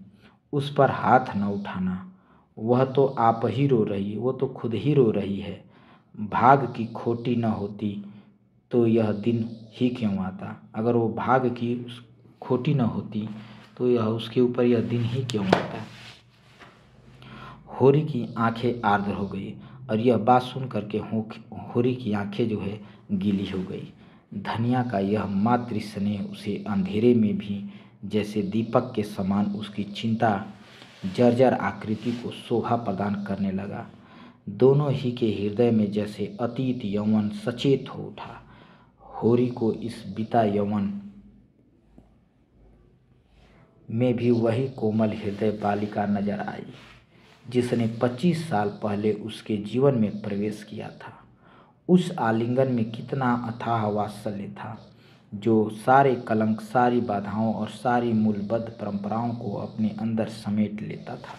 उस पर हाथ न उठाना। वह तो आप ही रो रही, वो तो खुद ही रो रही है। भाग की खोटी न होती तो यह दिन ही क्यों आता। अगर वो भाग की खोटी न होती तो यह उसके ऊपर यह दिन ही क्यों आता। होरी की आंखें आर्द्र हो गई और यह बात सुन करके होरी की आंखें जो है गीली हो गई। धनिया का यह मातृ स्नेह उसे अंधेरे में भी जैसे दीपक के समान उसकी चिंता जर्जर आकृति को शोभा प्रदान करने लगा। दोनों ही के हृदय में जैसे अतीत यौवन सचेत हो उठा। होरी को इस बीता यौवन में भी वही कोमल हृदय बालिका नजर आई जिसने 25 साल पहले उसके जीवन में प्रवेश किया था। उस आलिंगन में कितना अथाह वात्सल्य था जो सारे कलंक, सारी बाधाओं और सारी मूलबद्ध परंपराओं को अपने अंदर समेट लेता था।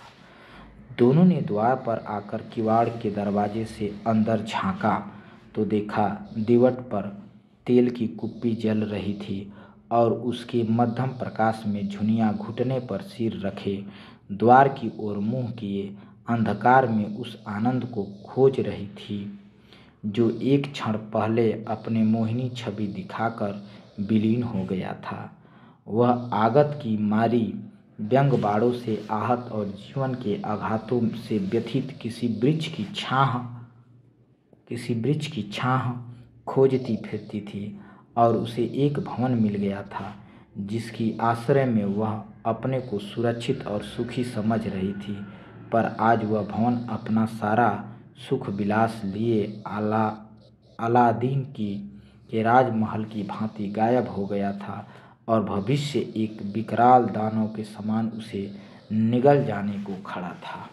दोनों ने द्वार पर आकर किवाड़ के दरवाजे से अंदर झांका तो देखा दीवट पर तेल की कुप्पी जल रही थी और उसके मध्यम प्रकाश में झुनिया घुटने पर सिर रखे द्वार की ओर मुंह किए अंधकार में उस आनंद को खोज रही थी जो एक क्षण पहले अपने मोहिनी छवि दिखाकर विलीन हो गया था। वह आगत की मारी व्यंग बाड़ों से आहत और जीवन के आघातों से व्यथित किसी वृक्ष की छाह खोजती फिरती थी और उसे एक भवन मिल गया था जिसकी आश्रय में वह अपने को सुरक्षित और सुखी समझ रही थी। पर आज वह भवन अपना सारा सुख विलास लिए अलादीन के राजमहल की भांति गायब हो गया था और भविष्य एक विकराल दानव के समान उसे निगल जाने को खड़ा था।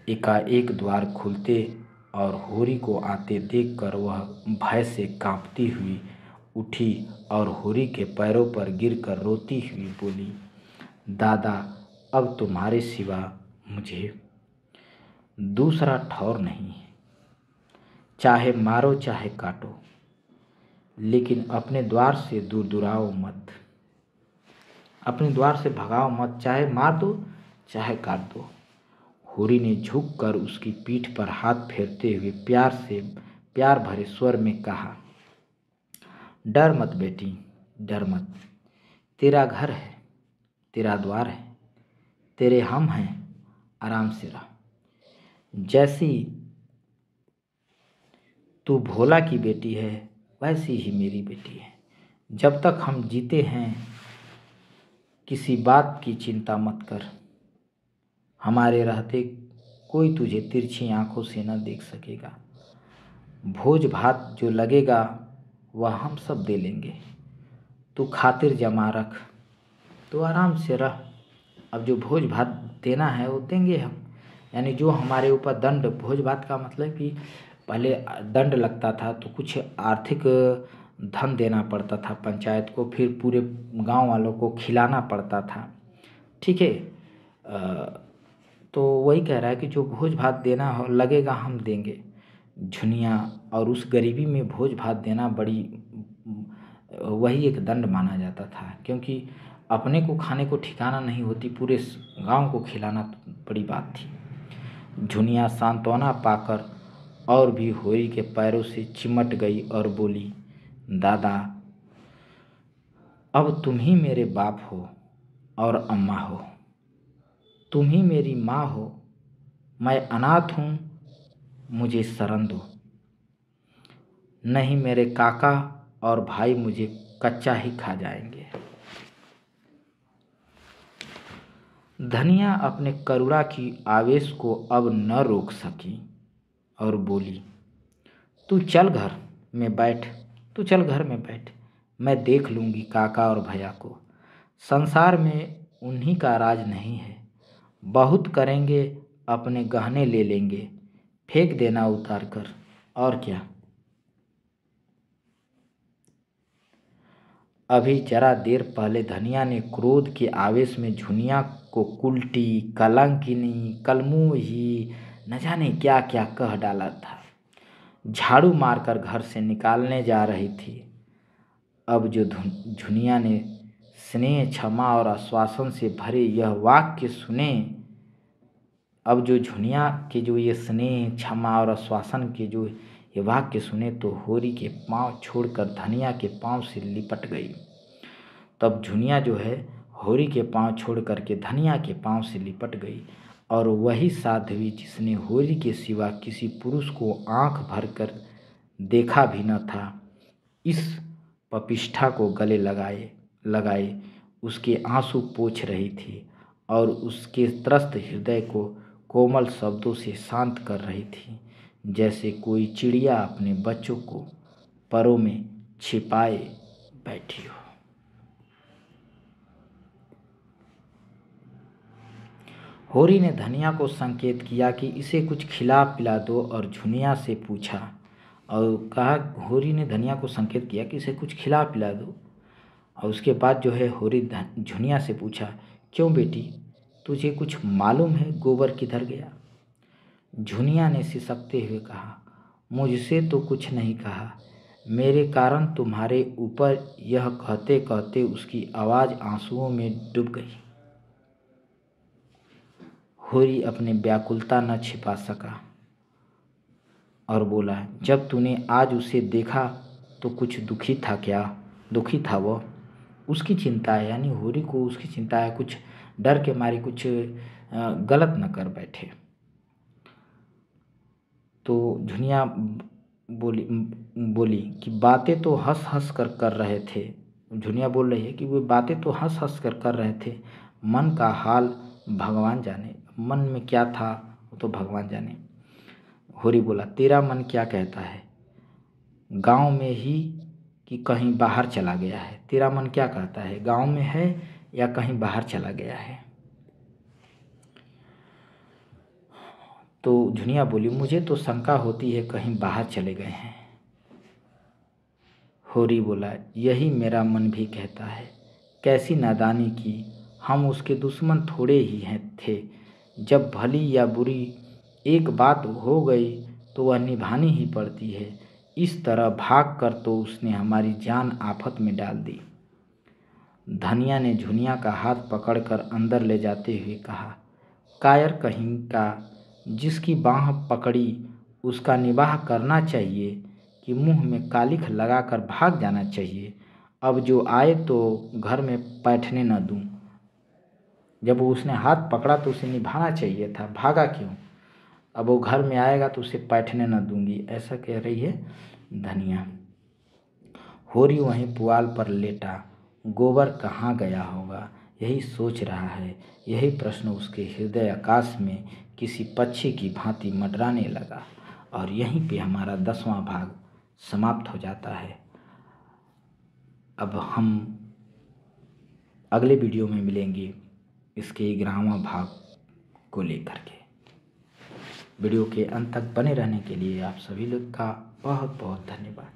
एकाएक द्वार खुलते और होरी को आते देखकर वह भय से कांपती हुई उठी और होरी के पैरों पर गिरकर रोती हुई बोली, दादा, अब तुम्हारे सिवा मुझे दूसरा ठौर नहीं है। चाहे मारो चाहे काटो, लेकिन अपने द्वार से दूर दुराओ मत, अपने द्वार से भगाओ मत। चाहे मार दो चाहे काट दो। होरी ने झुककर उसकी पीठ पर हाथ फेरते हुए प्यार भरे स्वर में कहा, डर मत बेटी, डर मत। तेरा घर है, तेरा द्वार है, तेरे हम हैं, आराम से रह। जैसी तू भोला की बेटी है वैसी ही मेरी बेटी है। जब तक हम जीते हैं किसी बात की चिंता मत कर। हमारे रहते कोई तुझे तिरछी आंखों से न देख सकेगा। भोज भात जो लगेगा वह हम सब दे लेंगे। तू खातिर जमा रख, तो आराम से रह। अब जो भोज भात देना है वो देंगे हम, यानी जो हमारे ऊपर दंड, भोज भात का मतलब कि पहले दंड लगता था तो कुछ आर्थिक धन देना पड़ता था पंचायत को, फिर पूरे गांव वालों को खिलाना पड़ता था। ठीक है, तो वही कह रहा है कि जो भोज भात देना हो लगेगा हम देंगे। झुनिया और उस गरीबी में भोज भात देना वही एक दंड माना जाता था, क्योंकि अपने को खाने को ठिकाना नहीं होती, पूरे गांव को खिलाना बड़ी बात थी। झुनिया सांत्वना पाकर और भी होरी के पैरों से चिमट गई और बोली, दादा, अब तुम ही मेरे बाप हो और अम्मा हो, तुम ही मेरी माँ हो। मैं अनाथ हूँ, मुझे शरण दो, नहीं मेरे काका और भाई मुझे कच्चा ही खा जाएंगे। धनिया अपने करुणा की आवेश को अब न रोक सकी और बोली, तू चल घर में बैठ, तू चल घर में बैठ, मैं देख लूँगी काका और भैया को। संसार में उन्हीं का राज नहीं है, बहुत करेंगे अपने गहने ले लेंगे, फेंक देना उतार कर, और क्या। अभी जरा देर पहले धनिया ने क्रोध के आवेश में झुनिया को कुल्टी, कलंकिनी, कलमुही, न जाने क्या क्या कह डाला था। झाड़ू मारकर घर से निकालने जा रही थी। अब जो झुनिया ने स्नेह, क्षमा और आश्वासन से भरे यह वाक्य सुने, अब जो झुनिया के जो ये स्नेह, क्षमा और आश्वासन के जो ये वाक्य सुने तो होरी के पांव छोड़कर धनिया के पांव से लिपट गई। तब झुनिया जो है होरी के पांव छोड़ करके धनिया के पांव से लिपट गई। और वही साध्वी जिसने होरी के सिवा किसी पुरुष को आंख भर कर देखा भी न था, इस पपिष्ठा को गले लगाए उसके आंसू पोंछ रही थी और उसके त्रस्त हृदय को कोमल शब्दों से शांत कर रही थी, जैसे कोई चिड़िया अपने बच्चों को परों में छिपाए बैठी हो। होरी ने धनिया को संकेत किया कि इसे कुछ खिला पिला दो और झुनिया से पूछा, और कहा, होरी ने धनिया को संकेत किया कि इसे कुछ खिला पिला दो। और उसके बाद जो है होरी झुनिया से पूछा, क्यों बेटी, तुझे कुछ मालूम है गोबर किधर गया? झुनिया ने सिसकते हुए कहा, मुझसे तो कुछ नहीं कहा, मेरे कारण तुम्हारे ऊपर, यह कहते कहते उसकी आवाज़ आंसुओं में डूब गई। होरी अपनी व्याकुलता न छिपा सका और बोला, जब तूने आज उसे देखा तो कुछ दुखी था क्या? दुखी था वह, उसकी चिंता है, यानी होरी को उसकी चिंता है, कुछ डर के मारे कुछ गलत न कर बैठे। तो झुनिया बोली कि बातें तो हंस हंस कर रहे थे। झुनिया बोल रही है कि वो बातें तो हंस हंस कर रहे थे, मन का हाल भगवान जाने, मन में क्या था वो तो भगवान जाने। होरी बोला, तेरा मन क्या कहता है, गांव में ही कि कहीं बाहर चला गया है? तेरा मन क्या कहता है, गांव में है या कहीं बाहर चला गया है? तो झुनिया बोली, मुझे तो शंका होती है कहीं बाहर चले गए हैं। होरी बोला, यही मेरा मन भी कहता है, कैसी नादानी की, हम उसके दुश्मन थोड़े ही थे। जब भली या बुरी एक बात हो गई तो वह निभानी ही पड़ती है। इस तरह भाग कर तो उसने हमारी जान आफत में डाल दी। धनिया ने झुनिया का हाथ पकड़कर अंदर ले जाते हुए कहा, कायर कहीं का, जिसकी बाह पकड़ी उसका निबाह करना चाहिए कि मुंह में कालिख लगाकर भाग जाना चाहिए। अब जो आए तो घर में बैठने न दूं। जब उसने हाथ पकड़ा तो उसे निभाना चाहिए था, भागा क्यों? अब वो घर में आएगा तो उसे बैठने न दूंगी, ऐसा कह रही है धनिया। होरी वहीं पुआल पर लेटा गोबर कहाँ गया होगा यही सोच रहा है। यही प्रश्न उसके हृदय आकाश में किसी पक्षी की भांति मंडराने लगा। और यहीं पे हमारा 10वां भाग समाप्त हो जाता है। अब हम अगले वीडियो में मिलेंगे इसके 11वां भाग को लेकर के। वीडियो के अंत तक बने रहने के लिए आप सभी लोग का बहुत बहुत धन्यवाद।